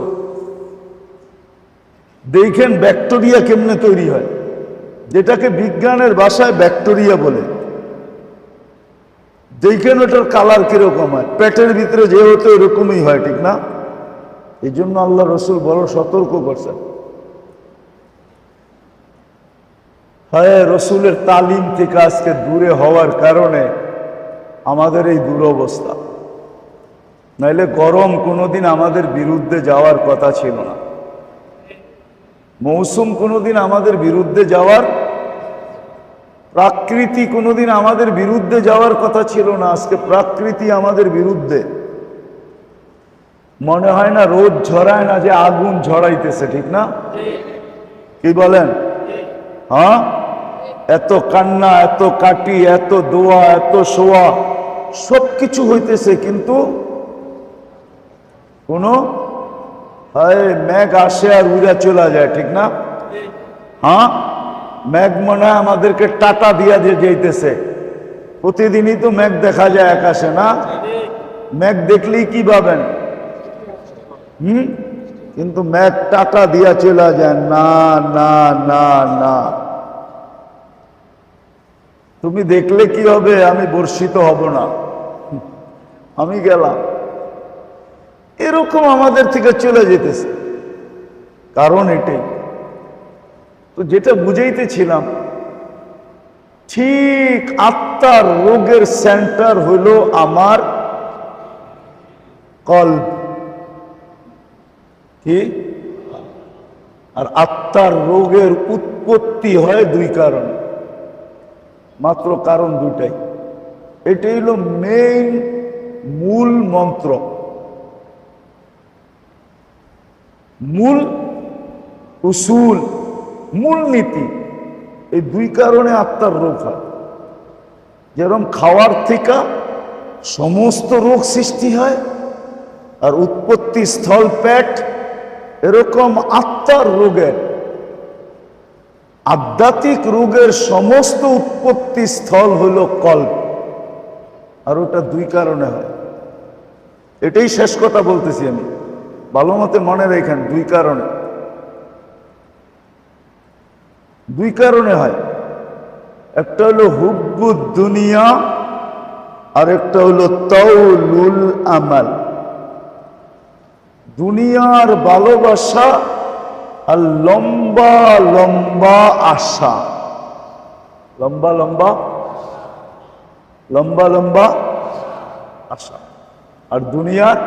দেখেন ব্যাকটেরিয়া কেমনে তৈরি হয়, যেটাকে বিজ্ঞানের ভাষায় ব্যাকটেরিয়া বলে। দেখেন ওটার কালার কিরকম হয়, পেটের ভিতরে যে হতো এরকমই হয়, ঠিক না? এই জন্য আল্লাহ রসুল বড় সতর্ক করছেন। হ্যাঁ, রসুলের তালিম থেকে আজকে দূরে হওয়ার কারণে আমাদের এই দুরবস্থা। নাইলে গরম কোনোদিন আমাদের বিরুদ্ধে যাওয়ার কথা ছিল না, মৌসুম কোনোদিন আমাদের বিরুদ্ধে যাওয়ার, প্রাকৃতি কোনোদিন আমাদের বিরুদ্ধে যাওয়ার কথা ছিল না। আজকে প্রাকৃতি আমাদের বিরুদ্ধে। মনে হয় না রোদ ঝরায় না, যে আগুন ঝরাইতেছে, ঠিক না? কি বলেন? হ্যাঁ, এত কান্না, এত কাটি, এত দোয়া, এত শোয়া, সবকিছু হইতেছে, কিন্তু কোনো মেঘ আসে আর উড়া চলে যায়, ঠিক না? হ্যাঁ, মেঘ মনে হয় আমাদেরকে টাটা দিয়া দিয়ে যাইতেছে। প্রতিদিনই তো মেঘ দেখা যায় আকাশে, না? মেঘ দেখলেই কি ভাবেন? কিন্তু মেঘ টাটা দিয়া চলে যায়। না না না না, তুমি দেখলে কি হবে? আমি বর্ষিত হব না, আমি গেলাম। এরকম আমাদের থেকে চলে যেতেছে। কারণ এটাই তো, যেটা বুঝাইতেছিলাম, ঠিক আত্মার রোগের সেন্টার হইল আমার কলব। কি? আর আত্মার রোগের উৎপত্তি হয় 2 কারণে। মাত্র কারণ দুইটাই। এটাই হলো মেইন মূল মন্ত্র, মূল উসুল, মূল নীতি। এই দুই কারণে আত্মার রোগ হয়। যেরকম খাওয়ার থেকে সমস্ত রোগ সৃষ্টি হয় আর উৎপত্তি স্থল পেট, এরকম আত্মার রোগের, আধ্যাত্মিক রোগের সমস্ত উৎপত্তি স্থল হইল কল্প। আর ওটা দুই কারণে হয়। এটাই শেষ কথা বলতেছি আমি, ভালো মতে মনে রেখেন। দুই কারণে, দুই কারণে হয়। একটা হলো হুব্বুদ দুনিয়া আর একটা হলো তাউলুল আমাল। দুনিয়ার ভালোবাসা আর লম্বা লম্বা আশা, লম্বা লম্বা লম্বা লম্বা আশা আর দুনিয়ার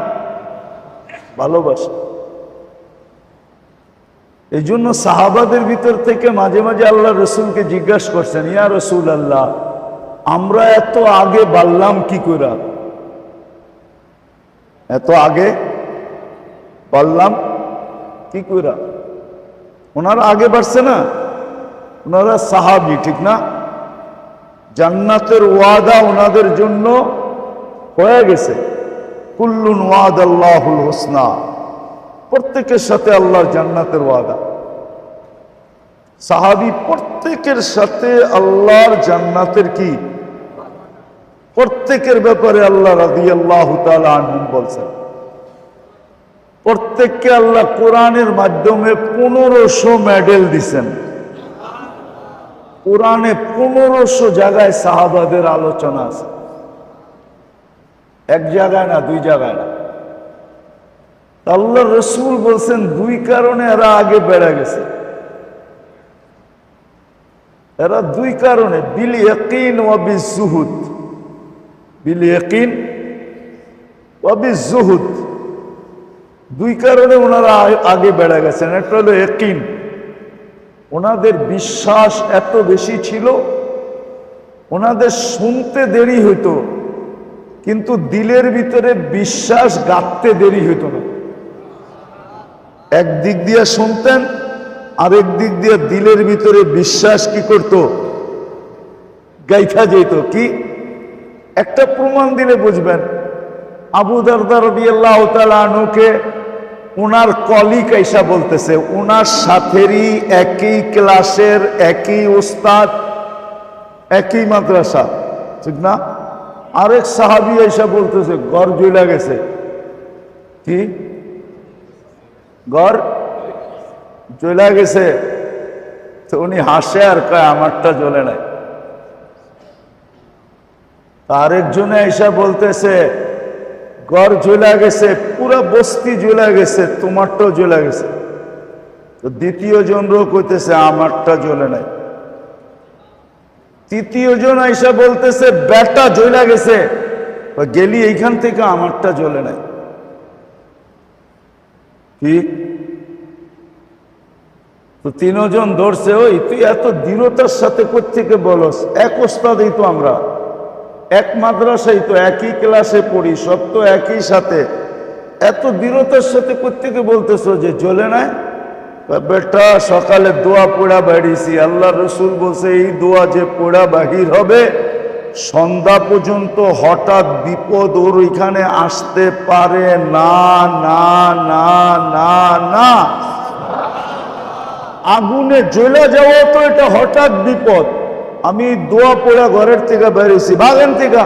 ভালোবাসা। এই জন্য সাহাবাদের ভিতর থেকে মাঝে মাঝে আল্লাহ রসুলকে জিজ্ঞাসা করছেন, ইয়া রসুল আল্লাহ, আমরা এত আগে বাড়লাম কি করে? এত আগে বাড়লাম কি করে? ওনারা আগে বাড়ছে না, ওনারা সাহাবী, ঠিক না? জান্নাতের ওয়াদা ওনাদের জন্য হয়ে গেছে। কুল্লুন ওয়াদাল্লাহুল হুসনা, প্রত্যেকের সাথে আল্লাহর জান্নাতের ওয়াদা। সাহাবী প্রত্যেকের সাথে আল্লাহর জান্নাতের কি, প্রত্যেকের ব্যাপারে আল্লাহ রাদিয়াল্লাহু তাআলা আনহুম বলছেন। প্রত্যেককে আল্লাহ কোরআনের মাধ্যমে 1500 মেডেল দিছেন। কোরআনে 1500 জায়গায় সাহাবাদের আলোচনা আছে, এক জায়গায় না, দুই জায়গায় না। আল্লাহ রসুল বলছেন দুই কারণে এরা আগে বেড়ে গেছে। এরা দুই কারণে, বিল ইয়াকিন ওয়া বিজুহুদ, বিল ইয়াকিন ওয়া বিজুহুদ, দুই কারণে ওনারা আগে বেড়ে গেছেন। একটা হলো ইয়াকিন, ওনাদের বিশ্বাস এত বেশি ছিল, ওনাদের শুনতে দেরি হইতো কিন্তু দিলের ভিতরে বিশ্বাস গাঁথতে দেরি হইতো না। একদিক দিয়ে শুনতেন, আরেক দিক দিয়ে দিলের ভিতরে বিশ্বাস কি করত, গাইথা যেত। কি একটা প্রমাণ দিলে বুঝবেন। আবু দারদা রাদিয়াল্লাহু তাআলা আনহুকে ওনার কলিগ আইসা বলতেছে, ওনার সাথেরই একই ক্লাসের, একই উস্তাদ, একই মাদ্রাসা, ঠিক না? আরেক সাহাবী আইসা বলতেছে ঘর জ্বলে গেছে। কি ঘর জ্বলে গেছে? তো উনি হাসে আর কয় আমারটা জ্বলে নাই। আরেকজনে আইসা বলতেছে ঘর জ্বলে গেছে, পুরা বস্তি জ্বলে গেছে, তোমারটাও জ্বলে গেছে। তো দ্বিতীয় জনও কইতেছে আমারটা জ্বলে নাই। তৃতীয় জন আইসা বলতেছে বেটা জ্বলে গেছে, গেলি এইখান থেকে, আমারটা জ্বলে নাই। কি? তো তিনজন ধরছে, ওই তুই এত দৃঢ়তার সাথে কোত্থেকে বলস? এক ওস্তাদেই তো আমরা, এক মাদ্রাসায় তো, একই ক্লাসে পড়ি, সব তো একই সাথে, এত দৃঢ়তার সাথে কোত্থেকে বলতেছ যে জ্বলে নাই? বেটা সকালে দোয়া পড়া বাড়িয়েছি, আল্লাহ রসুল বলছে এই দোয়া যে পড়া বাহির হবে সন্ধ্যা পর্যন্ত হঠাৎ বিপদ ওর ওইখানে আসতে পারে না, না না না না। আগুনে জ্বলে যাওয়া তো এটা হঠাৎ বিপদ। আমি দোয়া পড়া ঘরের থেকে বেরিয়েছি, বাগান থেকে।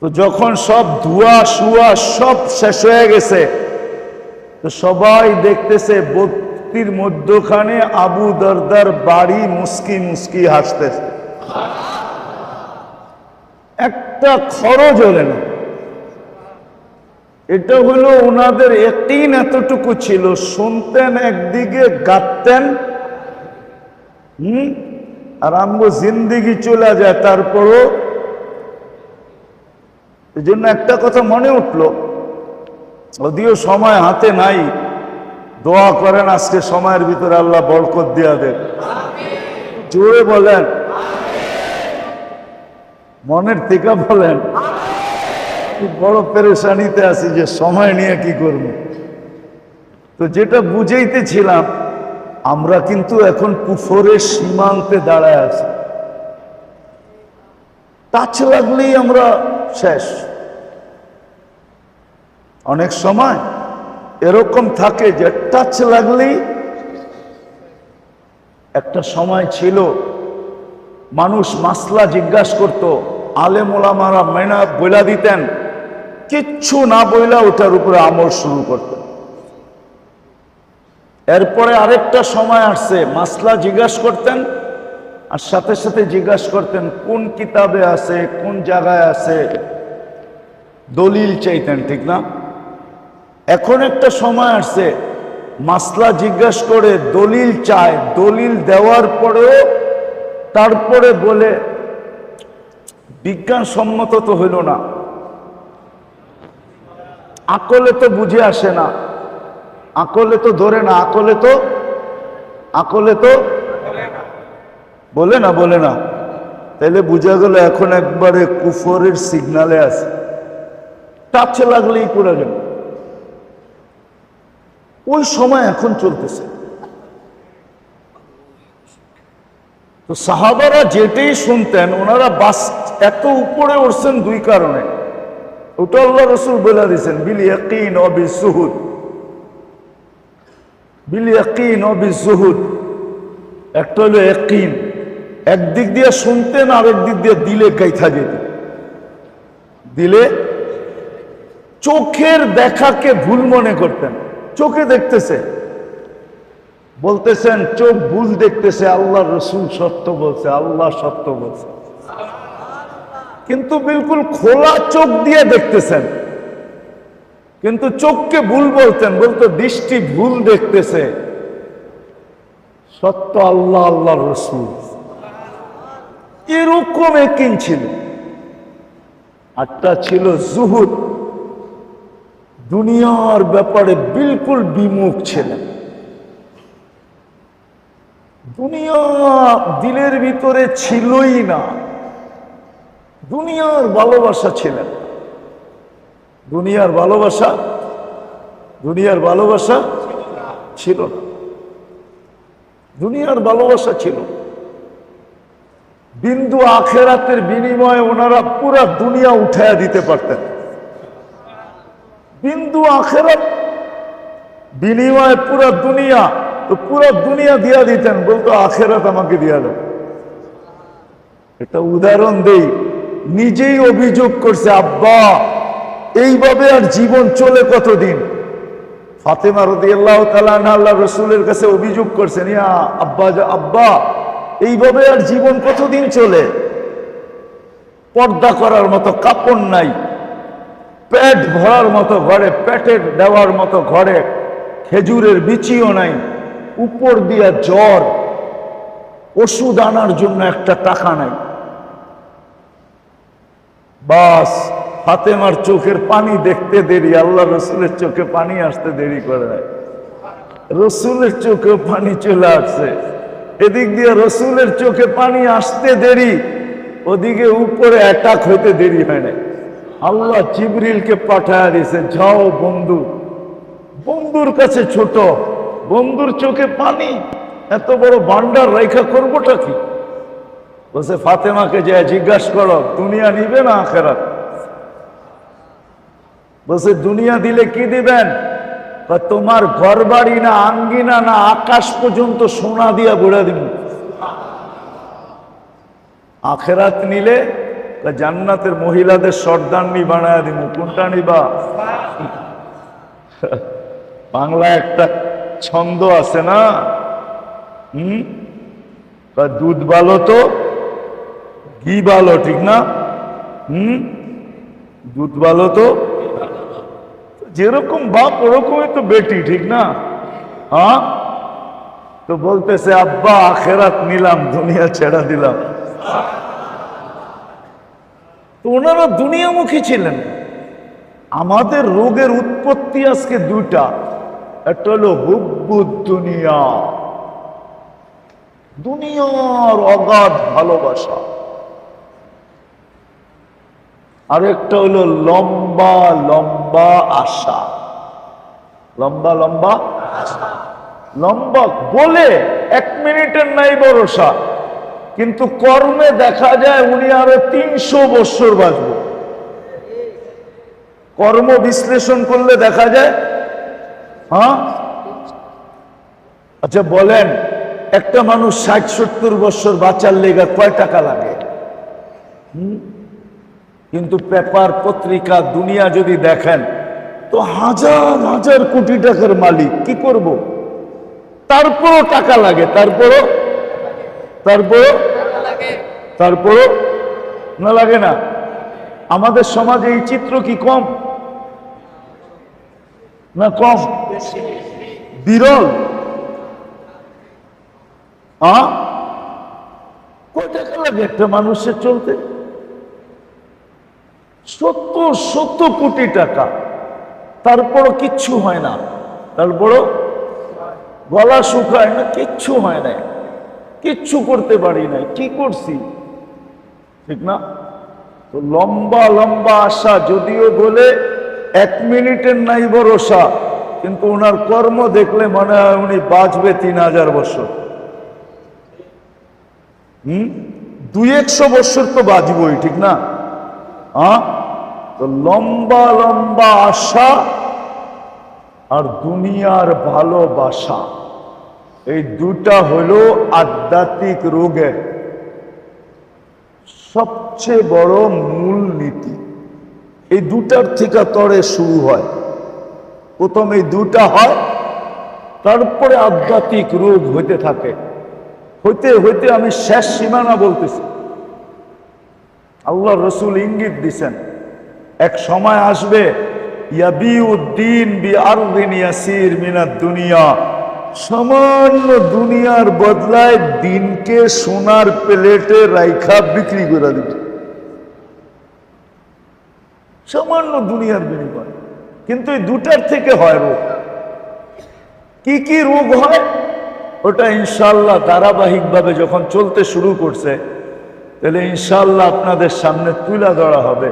তো যখন সব ধোয়া শুয়া সব শেষ হয়ে গেছে, তো সবাই দেখতেছে বস্তির মধ্যখানে আবু দারদার বাড়ি মুস্কি মুস্কি হাসতেছে, একটা খরচ হলে না। এটা হলো ওনাদের ইয়াকিন এতটুকু ছিল, শুনতেন একদিকে, গাঁথতেন আর আমগো জিন্দিগি চলে যায়। তারপরও এই জন্য একটা কথা মনে উঠলো, যদিও সময় হাতে নাই, দোয়া করেন আজকে সময়ের ভিতরে আল্লাহ বরকত দিয়া দেন। জোরে বলেন। মনের থেকে বলেন, বড় পেরেশানিতে আছি যে সময় নিয়ে কি করব। তো যেটা বুঝাইতেছিলাম, আমরা কিন্তু এখন কুফরের সীমান্তে দাঁড়ায় আছি। টাচ লাগলেই আমরা শেষ। অনেক সময় এরকম থাকে যে টাচ লাগলেই, একটা সময় ছিল মানুষ মাসলা জিজ্ঞাসা করত, আলেম ওলামারা মেনা বইলা দিতেন, কিচ্ছু না বইলা ওটার উপরে আমল শুরু করতেন। এরপরে আরেকটা সময় আসছে, মাসলা জিজ্ঞাসা করতেন আর সাথে সাথে জিজ্ঞাসা করতেন কোন কিতাবে আছে, কোন জায়গায় আছে, দলিল চাইতেন, ঠিক না? এখন একটা সময় আসছে, মাসলা জিজ্ঞাসা করে দলিল চায়, দলিল দেওয়ার পরেও তারপরে বলে বিজ্ঞানসম্মত তো হইল না, আকলে তো বুঝে আসে না, আকলে তো ধরে না, আকলে তো বলে না। তাইলে বুঝা গেল এখন একবারে কুফরের সিগনালে আছে, টাচে লাগলেই করে গেল। ওই সময় এখন চলতেছে। তো সাহাবারা যেটাই শুনতেন, ওনারা বাস এত উপরে উঠছেন দুই কারণে। ওটা আল্লাহ রসুল বলে দিয়েছেন, বিল ইয়াকিন ওয়া বিজুহুদ, বিল ইয়াকিন ওয়া বিজুহুদ। একটা হলো ইয়াকিন, একদিক দিয়ে শুনতেন, আরেক দিক দিয়ে দিলে গাইথা যেত। দিলে চোখের দেখাকে ভুল মনে করতেন, চোখে দেখতেছে, বলতেছেন চোখ ভুল দেখতেছে, আল্লাহ রসুল সত্য বলছে, আল্লাহ সত্য বলছে, কিন্তু বিলকুল খোলা চোখ দিয়ে দেখতেছেন, কিন্তু চোখকে ভুল বলতেন, বলতো দৃষ্টি ভুল দেখতেছে, সত্য আল্লাহ, আল্লাহ রসুল। এরকম ইয়াকিন ছিল। আরটা ছিল জুহুদ, দুনিয়ার ব্যাপারে বিলকুল বিমুখ ছিলেন। দুনিয়া দিলের ভিতরে ছিলই না, দুনিয়ার ভালোবাসা ছিলেন, দুনিয়ার ভালোবাসা ছিল না, দুনিয়ার ভালোবাসা ছিল। বিন্দু আখেরাতের বিনিময়ে ওনারা পুরা দুনিয়া উঠাইয়া দিতে পারতেন। বিন্দু আখেরাত বিনিময়ে পুরা দুনিয়া, তো পুরো দুনিয়া দিয়া দিতেন, বলতো আখেরাত আমাকে দিয়া দাও। এটা উদাহরণ দেই, নিজেই অভিযোগ করছে, আব্বা এইভাবে আর জীবন চলে কতদিন। ফাতেমা রাদিয়াল্লাহু তাআলা আনহা আল্লাহ রাসূলের কাছে অভিযোগ করছেন, ইয়া আব্বা এইভাবে আর জীবন কতদিন চলে, পর্দা করার মতো কাপড় নাই, পেট ভরার মতো ঘরে, পেটের দেওয়ার মতো ঘরে খেজুরের বিচিও নাই, উপর দিয়া জ্বর, ওষুধ আনার জন্য একটা টাকা নাই। বাস ফাতেমার চোখের পানি দেখতে দেরি, আল্লাহ রসুলের চোখে পানি আসতে দেরি করে নাই। রসুলের চোখে পানি চলে আসছে, এদিক দিয়ে রসুলের চোখে পানি আসতে দেরি, ওদিকে উপরে অ্যাটাক হইতে দেরি হয় নাই। আল্লাহ জিবরিলকে পাঠায় দিয়েছে, যাও বন্ধুর কাছে ছোট, বন্ধুর চোখে পানি, এত বড় ভান্ডার রাইখা করবোটা কি? বলছে ফাতেমাকে যে জিজ্ঞাসা করো দুনিয়া নিবে না আখেরাত? বলছে দুনিয়া দিলে কি দিবেন? তোমার ঘর বাড়ি না, আঙ্গিনা না, আকাশ পর্যন্ত সোনা দিয়া ভরে দিব। আখেরাত নিলে জান্নাতের মহিলাদের সর্দারনি বানায় দিব। কোনটা নিবা? বাংলা একটা ছন্দ আছে না, দুধ ভালো তো ঘি ভালো, ঠিক না? দুধ ভালো তো, যেরকম বাপ ওরকমই তো বেটি, ঠিক না? হ্যাঁ, তো বলতেছে আব্বা আখেরাত নিলাম, দুনিয়া ছেড়া দিলাম। তো ওনারা দুনিয়ামুখী ছিলেন। আমাদের রোগের উৎপত্তি আজকে দুইটা, একটা হলো হুব্বুদ দুনিয়া, দুনিয়ার অগাধ ভালোবাসা, আরেকটা হলো লম্বা লম্বা আশা। লম্বা লম্বা লম্বা বলে 1 মিনিটের নাই ভরসা, কিন্তু কর্মে দেখা যায় উনি আরো 300 বছর বাঁচবে। কর্ম বিশ্লেষণ করলে দেখা যায়। হ্যাঁ, আচ্ছা বলেন, একটা মানুষ 60-70 বছর বাঁচার লেগে কয় টাকা লাগে? কিন্তু পেপার পত্রিকা দুনিয়া যদি দেখেন তো হাজার হাজার কোটি টাকার মালিক। কি করব? তারপরও টাকা লাগে, তারপরও না লাগে না। আমাদের সমাজে এই চিত্র কি কম না কম? বিরল। কয় টাকা লাগে একটা মানুষের চলতে? 70 কোটি টাকা, তারপরও কিচ্ছু হয় না। তারপরও গলা শুকায় না, কিচ্ছু হয় না, কিচ্ছু করতে পারি না। কি করছি? ঠিক না? তো লম্বা লম্বা আশা, যদিও বলে 1 মিনিটের নাই ভরসা, কিন্তু ওনার কর্ম দেখলে মনে হয় উনি বাঁচবে 3000 বছর। 200-100 বছর তো বাঁচবই, ঠিক না? তো লম্বা লম্বা আশা আর দুনিয়ার ভালোবাসা, এই দুটা হলো আধ্যাত্মিক রোগের সবচেয়ে বড় মূল নীতি। এই দুটার থেকে তরে শুরু হয়। প্রথম এই দুটা হয়, তারপরে আধ্যাত্মিক রোগ হইতে থাকে। হইতে হইতে আমি শেষ সীমানা বলতেছি। আল্লাহ রসুল ইঙ্গিত দিছেন, এক সময় আসবে ইয়াবিউদ্দিন বিআরদিন ইয়াসির মিনাদ দুনিয়া, সামান্য দুনিয়ার বদলায় দিনকে সোনার প্লেটে রাইখা বিক্রি করে দিবে। সামান্য দুনিয়ার বিনিময়। কিন্তু এই দুটার থেকে হয় রোগ। কি কি রোগ হয় ওটা ইনশাআল্লাহ ধারাবাহিকভাবে যখন চলতে শুরু করছে, তাহলে ইনশাআল্লাহ আপনাদের সামনে তুলে ধরা হবে।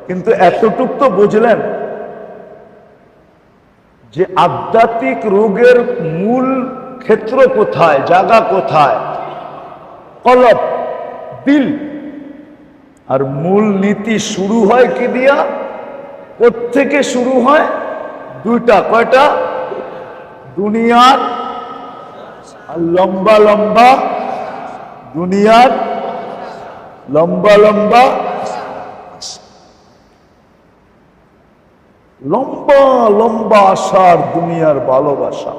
কিন্তু এতটুক তো বুঝলেন যে আধ্যাত্মিক রোগের মূল ক্ষেত্র কোথায়, জায়গা কোথায়? কলব, দিল। আর মূল নীতি শুরু হয় কি দিয়া? কোত্থেকে শুরু হয়? দুইটা। কয়টা? দুনিয়ার আর লম্বা লম্বা, দুনিয়ার লম্বা লম্বা, লম্বা লম্বা আশার দুনিয়ার ভালোবাসা,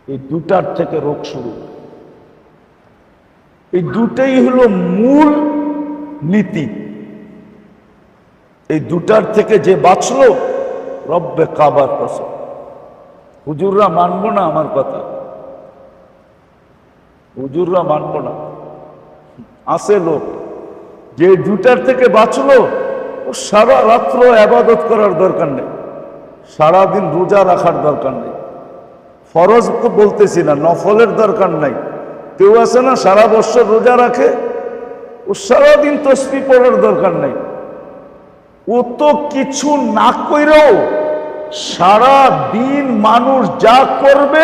এই দুটার থেকে রোগ শুরু। এই দুটাই হলো মূল নীতি। এই দুটার থেকে যে বাঁচলো, রব্বে কাবার কসম, হুজুররা মানবো না আমার কথা, হুজুররা মানবো না। আছে লোক যে দুটার থেকে বাঁচলো, ও সারা রাত্র ইবাদত করার দরকার নেই, সারাদিন রোজা রাখার দরকার নেই। ফরজ তো বলতেছি না, নফলের দরকার নাই। কেউ আছে না সারা বছর রোজা রাখে, ও সারাদিন তসবিহ পড়ার দরকার নেই। ও তো কিছু না কইরেও সারা দিন মানুষ যা করবে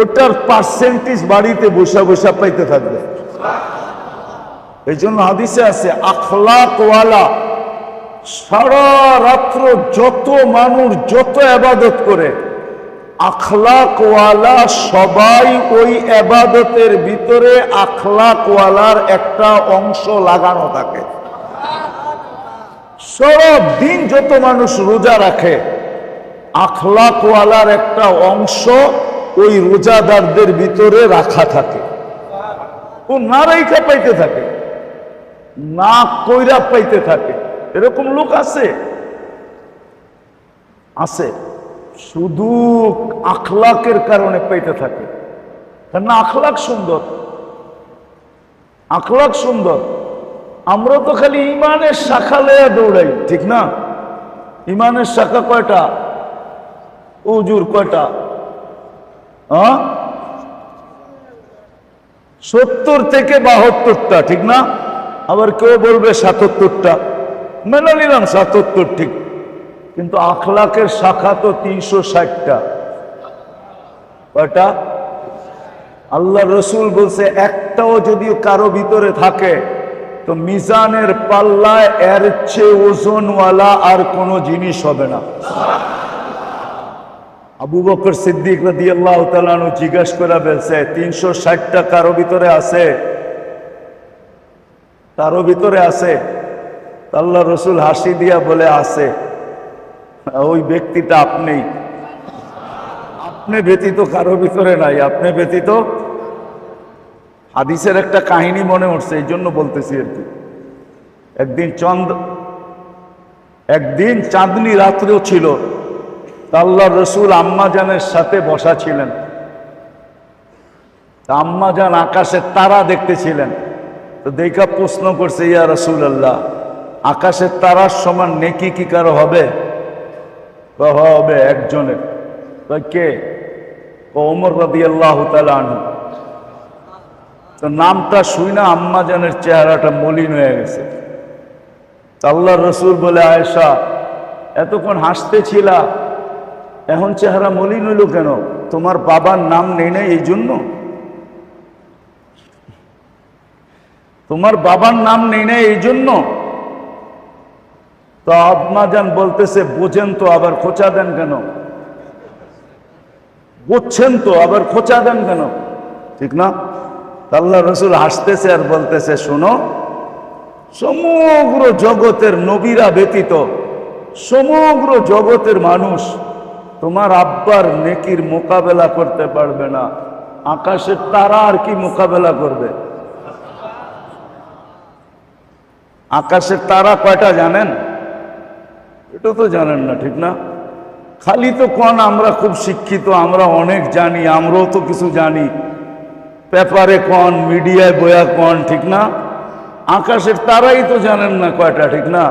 ওটার পার্সেন্টেজ বাড়িতে বসা বসা পাইতে থাকবে। এই জন্য হাদিসে আছে আখলাকওয়ালা, সারা রাত্র যত মানুষ যত ইবাদত করে, আখলাকওয়ালা সবাই ওই ইবাদতের ভিতরে আখলাকওয়ালার একটা অংশ লাগানো থাকে। সারা দিন যত মানুষ রোজা রাখে, আখলাকওয়ালার একটা অংশ ওই রোজাদারদের ভিতরে রাখা থাকে। ও না রাইখা পাইতে থাকে, না কইরা পাইতে থাকে। এরকম লোক আছে, আছে, শুধু আখলাকের কারণে পাইতে থাকে। না, আখলাক সুন্দর, আখলাক সুন্দর। আমরা তো খালি ইমানের শাখা লইয়া দৌড়াই, ঠিক না? ইমানের শাখা কয়টা? হুজুর কয়টা? 70 থেকে 72টা, ঠিক না? আবার কেউ বলবে 77টা, মেনে নিলাম 77 ঠিক, কিন্তু আখলাকের শাখা তো 360টা। কয়টা? আল্লাহ রসুল বলছে একটাও যদি কারো ভিতরে থাকে তো মিজানের পাল্লায় এর চেয়ে ওজনওয়ালা আর কোনো জিনিস হবে না। আবু বকর সিদ্দিক রাদিয়াল্লাহু তাআলা আনহু জিজ্ঞাসা করে বলছে 360টা কারো ভিতরে আছে? কারো ভিতরে আছে? আল্লাহ রসুল হাসি দিয়া বলে আছে। ওই ব্যক্তিটা আপনি ব্যতীত কারো ভিতরে নাই, আপনি ব্যতীত। হাদিসের একটা কাহিনী মনে উঠছে, এই জন্য বলতেছি আর কি। একদিন চাঁদনি রাত্রেও ছিল, আল্লাহ রসুল আম্মাজানের সাথে বসা ছিলেন। আম্মাজান আকাশের তারা দেখতেছিলেন, তো দেখা প্রশ্ন করছে, ইয়া রাসূলুল্লাহ, আকাশের তারার সমান নেকি কি কারো হবে? হবে একজনের। কে? ওমর রাদিয়াল্লাহু তাআলা আনহু। তো নামটা শুই না আম্মাজানের চেহারাটা মলিন হয়ে গেছে। আল্লাহ রসুল বলে, আয়েশা এতক্ষণ হাসতেছিলা, এখন চেহারা মলিন হইল কেন? তোমার বাবার নাম নেই নাই এই জন্য? তোমার বাবার নাম নেই নাই এই জন্য? তো আম্মাজান বলতেছে, বোঝেন তো আবার খোঁচা দেন কেন? বুঝছেন তো আবার খোঁচা দেন কেন? ঠিক না? আল্লাহ রসুল হাসতেছে আর বলতেছে, শোনো, সমগ্র জগতের নবীরা ব্যতীত সমগ্র জগতের মানুষ তোমার আব্বার নেকির মোকাবেলা করতে পারবে না। আকাশের তারা আর কি মোকাবেলা করবে? আকাশের তারা কয়টা জানেন? এটা তো জানেন না, ঠিক না? খালি তো কোন আমরা খুব শিক্ষিত, আমরা অনেক জানি, আমরাও তো কিছু জানি, পেপারে কোন, মিডিয়ায় বয়া কোন, ঠিক না? আকাশের তারাই তো জানেন না কয়টা, ঠিক না?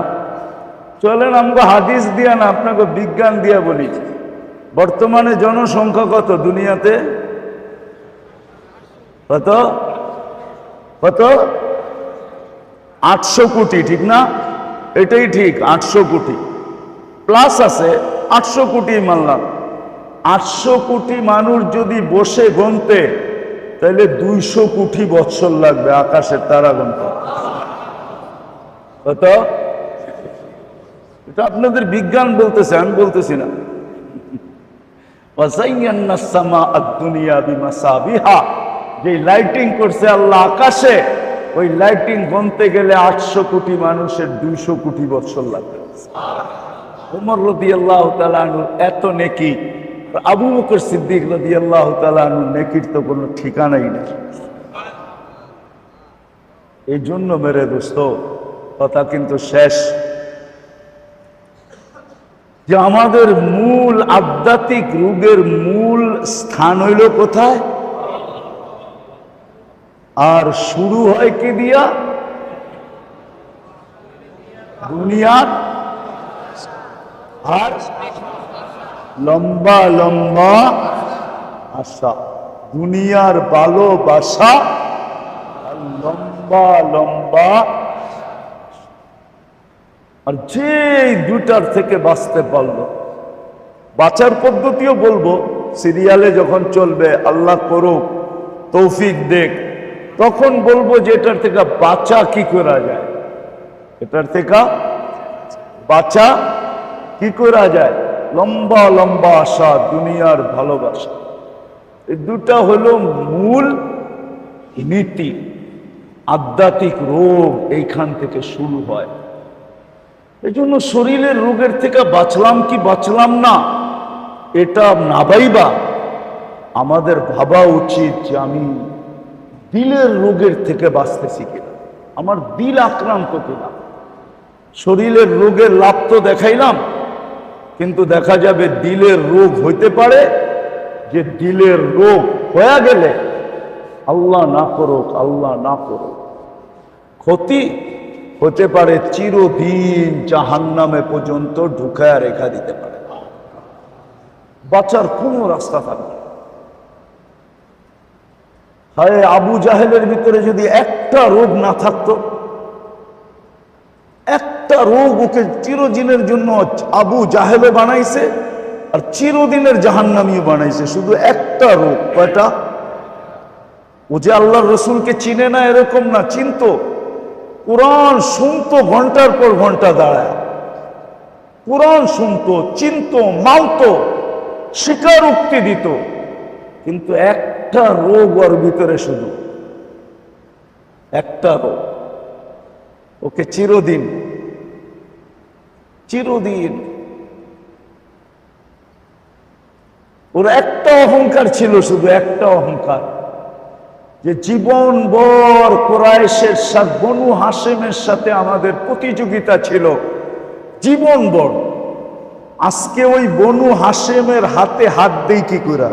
চলেন আমরা হাদিস দিয়া না, আপনাকে বিজ্ঞান দিয়া বলি। বর্তমানে জনসংখ্যা কত দুনিয়াতে? কত? কত? 800 কোটি, ঠিক না? এটাই ঠিক, 800 কোটি প্লাস আছে, 800 কোটি মানলাম। 800 কোটি মানুষ যদি বসে গুনতে, তাহলে 200 কোটি বছর লাগবে আকাশের তারা গুনতে। কত? এটা আপনাদের বিজ্ঞান বলতেছে, আমি বলতেছি না। যে লাইটিং করছে আল্লাহ আকাশে, ওই লাইটিং গুনতে গেলে 800 কোটি মানুষের 200 কোটি বছর লাগবে। ওমর রাদিয়াল্লাহু তাআলা আনহু এত নেকি, আবু বকর সিদ্দিক রাদিয়াল্লাহু তাআলা আনহু নেকির তো কোনো ঠিকানাই নেই। এই জন্য মেরে দোস্ত, কথা কিন্তু শেষ, যে আমাদের মূল আধ্যাত্মিক রোগের মূল স্থান হইল কোথায়? আর শুরু হয় কি দিয়া? দুনিয়ার আর লম্বা লম্বা আশা, দুনিয়ার ভালোবাসা আর লম্বা লম্বা। আর যে দুটার থেকে বাঁচতে পারলো, বাঁচার পদ্ধতিও বলবো, সিরিয়ালে যখন চলবে, আল্লাহ করুক তৌফিক দেখ, তখন বলবো যে এটার থেকে বাঁচা কি করা যায়, এটার থেকে বাঁচা কি করা যায়। লম্বা লম্বা আশা, দুনিয়ার ভালোবাসা, এই দুটা হলো মূল নীতি। আধ্যাত্মিক রোগ এইখান থেকে শুরু হয়। এই জন্য শরীরের রোগের থেকে বাঁচলাম কি বাঁচলাম না, এটা না ভাইবা আমাদের ভাবা উচিত যে আমি দিলের রোগের থেকে বাঁচতেছি কিনা, আমার দিল আক্রান্ত কিনা। শরীরের রোগের লাভ তো দেখাইলাম, কিন্তু দেখা যাবে দিলের রোগ হইতে পারে, যে দিলের রোগ হয়ে গেলে আল্লাহ না করুক, আল্লাহ না করুক, ক্ষতি হতে পারে, চিরদিন জাহান্নামে পর্যন্ত ঢুকায় রেখা দিতে পারে, বাঁচার কোনো রাস্তা থাকবে না। হায় আবু জাহেলের ভিতরে যদি একটা রোগ না থাকতো, একটা রোগ ওকে চিরদিনের জন্য আবু জাহেলে বানাইছে আর চিরদিনের জাহান্নামীও বানাইছে, শুধু একটা রোগ। কয়টা? ও যে আল্লাহর রসুলকে চিনে না এরকম না, চিনতো, কোরআন শুনতো ঘন্টার পর ঘন্টা দাঁড়ায়, কোরআন শুনতো, চিনতো, মানতো, স্বীকারোক্তি দিত, কিন্তু একটা রোগ ওর ভিতরে, শুধু একটা রোগ। ওকে চিরদিন চিরদিন ওর একটা অহংকার ছিল, শুধু একটা অহংকার, যে জীবনভর কুরাইশের সাথে, বনু হাশেমের সাথে আমাদের প্রতিযোগিতা ছিল জীবনভর। আজকে ওই বনু হাশেমের হাতে হাত দেই কি করে?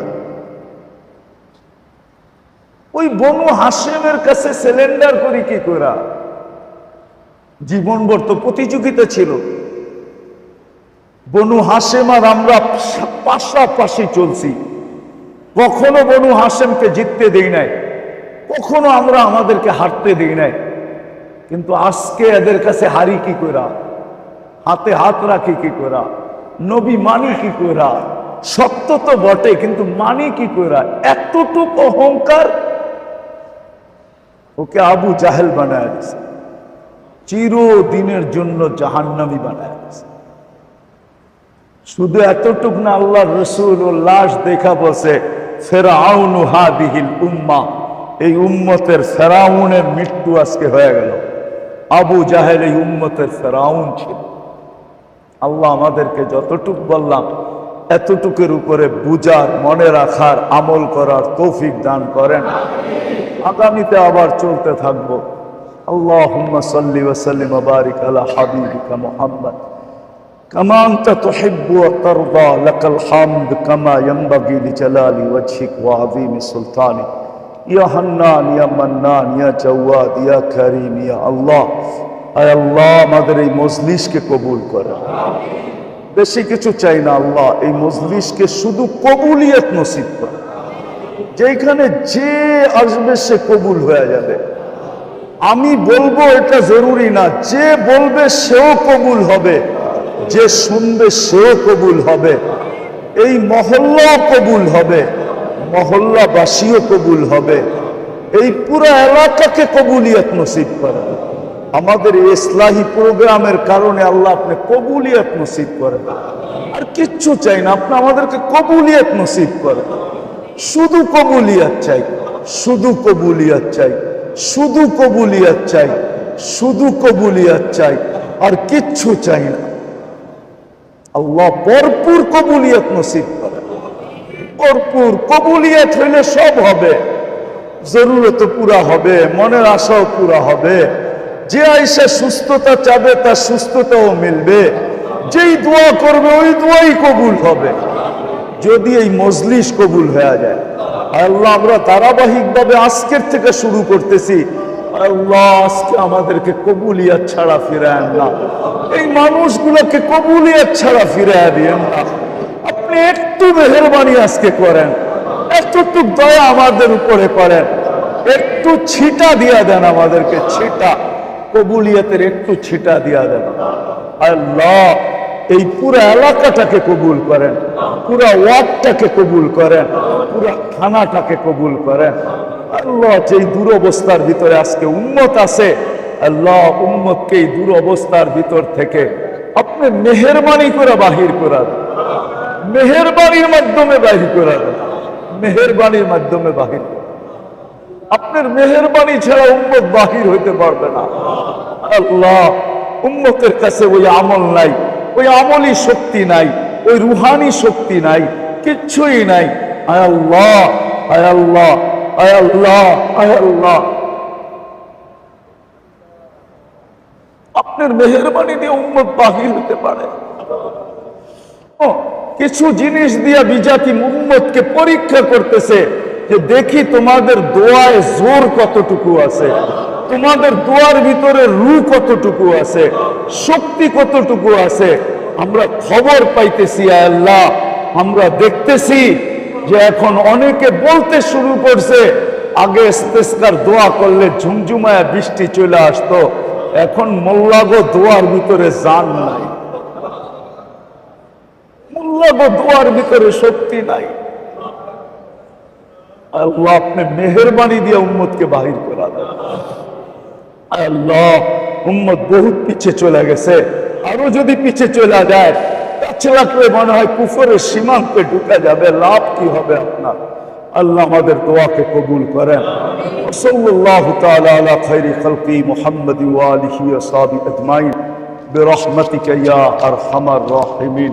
ওই বনু হাশেমের কাছে সিলিন্ডার করি কি করে? জীবনভর তো প্রতিযোগিতা ছিল। বনু হাশেম আর আমরা পাশাপাশি চলছি, কখনো বনু হাশেমকে জিততে দেই নাই, কখনো আমরা আমাদেরকে হারতে দেই নাই। কিন্তু আজকে এদের কাছে হারি কি করা, হাতে হাত রাখি কি করা, নবী মানি কি করা? সত্য তো বটে, কিন্তু মানি কি করা? এতটুকু অহংকার ওকে আবু জাহেল বানায় দিয়েছে, চিরদিনের জন্য জাহান্নামী বানায় দিয়েছে। শুধু এতটুক না, আল্লাহর রাসূল ও লাশ দেখা বসে ফিরআউন হাদিহিল উম্মাহ, এই উম্মতের ফিরআউনের মৃত্যু আজকে হয়ে গেল। আবু জাহেল এই উম্মতের ফিরআউন ছিল। আল্লাহ আমাদেরকে যতটুক বললাম এতটুকের উপরে বুঝার, মনে রাখার, আমল করার তৌফিক দান করেন। আগামীতে আবার চলতে থাকবো। আল্লাহুম্মা সাল্লি ওয়া সাল্লিম ওয়া বারিক আলা হাবিবিকা মুহাম্মদ কামা আনতা তুহিব্বু ওয়া তারদা, লাকাল হামদ কামা ইয়ানবাগি লিজালালি ওয়াজহিক ওয়া আযীমি সুলতানিক, ইয়া হান্নান ইয়া মান্নান ইয়া জাওয়াদ ইয়া কারীম ইয়া আল্লাহ। আয় আল্লাহ, আমাদের এই মজলিসকে কবুল করেন। বেশি কিছু চাই না আল্লাহ, এই মজলিসকে শুধু কবুলিয়ত নসিব করেন। যেখানে যে আসবে সে কবুল হয়ে যাবে। আমি বলবো এটা জরুরি না, যে বলবে সেও কবুল হবে, যে শুনবে সেও কবুল হবে, এই মহল্লাও কবুল হবে, মহল্লাবাসীও কবুল হবে, এই পুরো এলাকাকে কবুলিয়ত নসিব করেন। আমাদের ইসলাহি প্রোগ্রামের কারণে আল্লাহ আপনি কবুলিয়ত নসিব করেন। আর কিচ্ছু চাই না, আপনি আমাদেরকে কবুলিয়ত নসিব করেন। শুধু কবুলিয়ত চাই, শুধু কবুলিয়ত চাই, শুধু কবুলিয়ত চাই, শুধু কবুলিয়ত চাই, আর কিচ্ছু চাই না। আল্লাহ ভরপুর কবুলিয়ত নসিব করেন। ভরপুর কবুলিয়ত হইলে সব হবে, জরুরত পুরা হবে, মনের আশাও পুরা হবে। যে আইসা সুস্থতা চাবে তার সুস্থতাও মিলবে, যেই দোয়া করবে ওই দোয়াই কবুল হবে, যদি এই মজলিস কবুল হয়ে যায়। আল্লাহ আমরা ধারাবাহিকভাবে আজকের থেকে শুরু করতেছি। আল্লাহ আজকে আমাদেরকে কবুলিয়ত ছাড়া ফিরায়েন না, এই মানুষগুলোকে কবুলিয়ত ছাড়া ফিরায় দিয়েন না। আপনি একটু মেহেরবানি আজকে করেন, একটু দয়া আমাদের উপরে করেন, একটু ছিটা দিয়া দেন আমাদেরকে, ছিটা কবুলিয়তের একটু ছিটা দিয়া দেন। আল্লাহ এই পুরো এলাকাটাকে কবুল করেন, পুরো ওয়ার্ডটাকে কবুল করেন, পুরো থানাটাকে কবুল করেন। আল্লাহ যেই দুরবস্থার ভিতরে আজকে উম্মত আছে, আল্লাহ উম্মতকে এই দুরবস্থার ভিতর থেকে আপনি মেহেরবানি করে বাহির করা দেন, মেহেরবানির মাধ্যমে বাহির করা দেন, মেহেরবানির মাধ্যমে বাহির। আপনার মেহেরবানি ছাড়া উম্মত বাহির হইতে পারবে না। আল্লাহ উম্মতের কাছে ওই আমল নাই, ওই আমলি শক্তি নাই, ওই রুহানি শক্তি নাই, কিচ্ছুই নাই। আয় আল্লাহ, আয় আল্লাহ, আয় আল্লাহ, আয় আল্লাহ, আপনার মেহেরবানি দিয়ে উম্মত বাহির হতে পারে। কিছু জিনিস দিয়া বিজাতি উম্মতকে পরীক্ষা করতেছে যে দেখি তোমাদের দোয়ায় জোর কতটুকু আছে, তোমাদের দোয়ার ভিতরে রু কতটুকু আছে, শক্তি কতটুকু আছে। আমরা খবর পাইতেছি আল্লাহ, আমরা দেখতেছি যে এখন অনেকে বলতে শুরু করছে, আগে ইস্তেসকার দোয়া করলে ঝুমঝুমায়া বৃষ্টি চলে আসতো, এখন মোল্লাগো দোয়ার ভিতরে জান নাই, মোল্লাগো দোয়ার ভিতরে শক্তি নাই। আল্লাহ আপনি মেহেরবানি দিয়ে উম্মতকে বাহির করা দেন। আল্লাহ উম্মত বহুত পিছিয়ে চলে গেছে, আরো যদি পিছিয়ে চলে যায় কাছে লাগলে মনে হয় কুফরের সীমান্তে ঢুকে যাবে, লাভ কি হবে আপনার? আল্লাহ আমাদের দোয়াকে কবুল করেন। সাল্লাল্লাহু তাআলা আলা খায়রি খালকি মুহাম্মাদি ওয়া আলিহি ওয়া সাহবিহি আজমাইন বিরহমাতিকা ইয়া আরহামার রাহিমিন।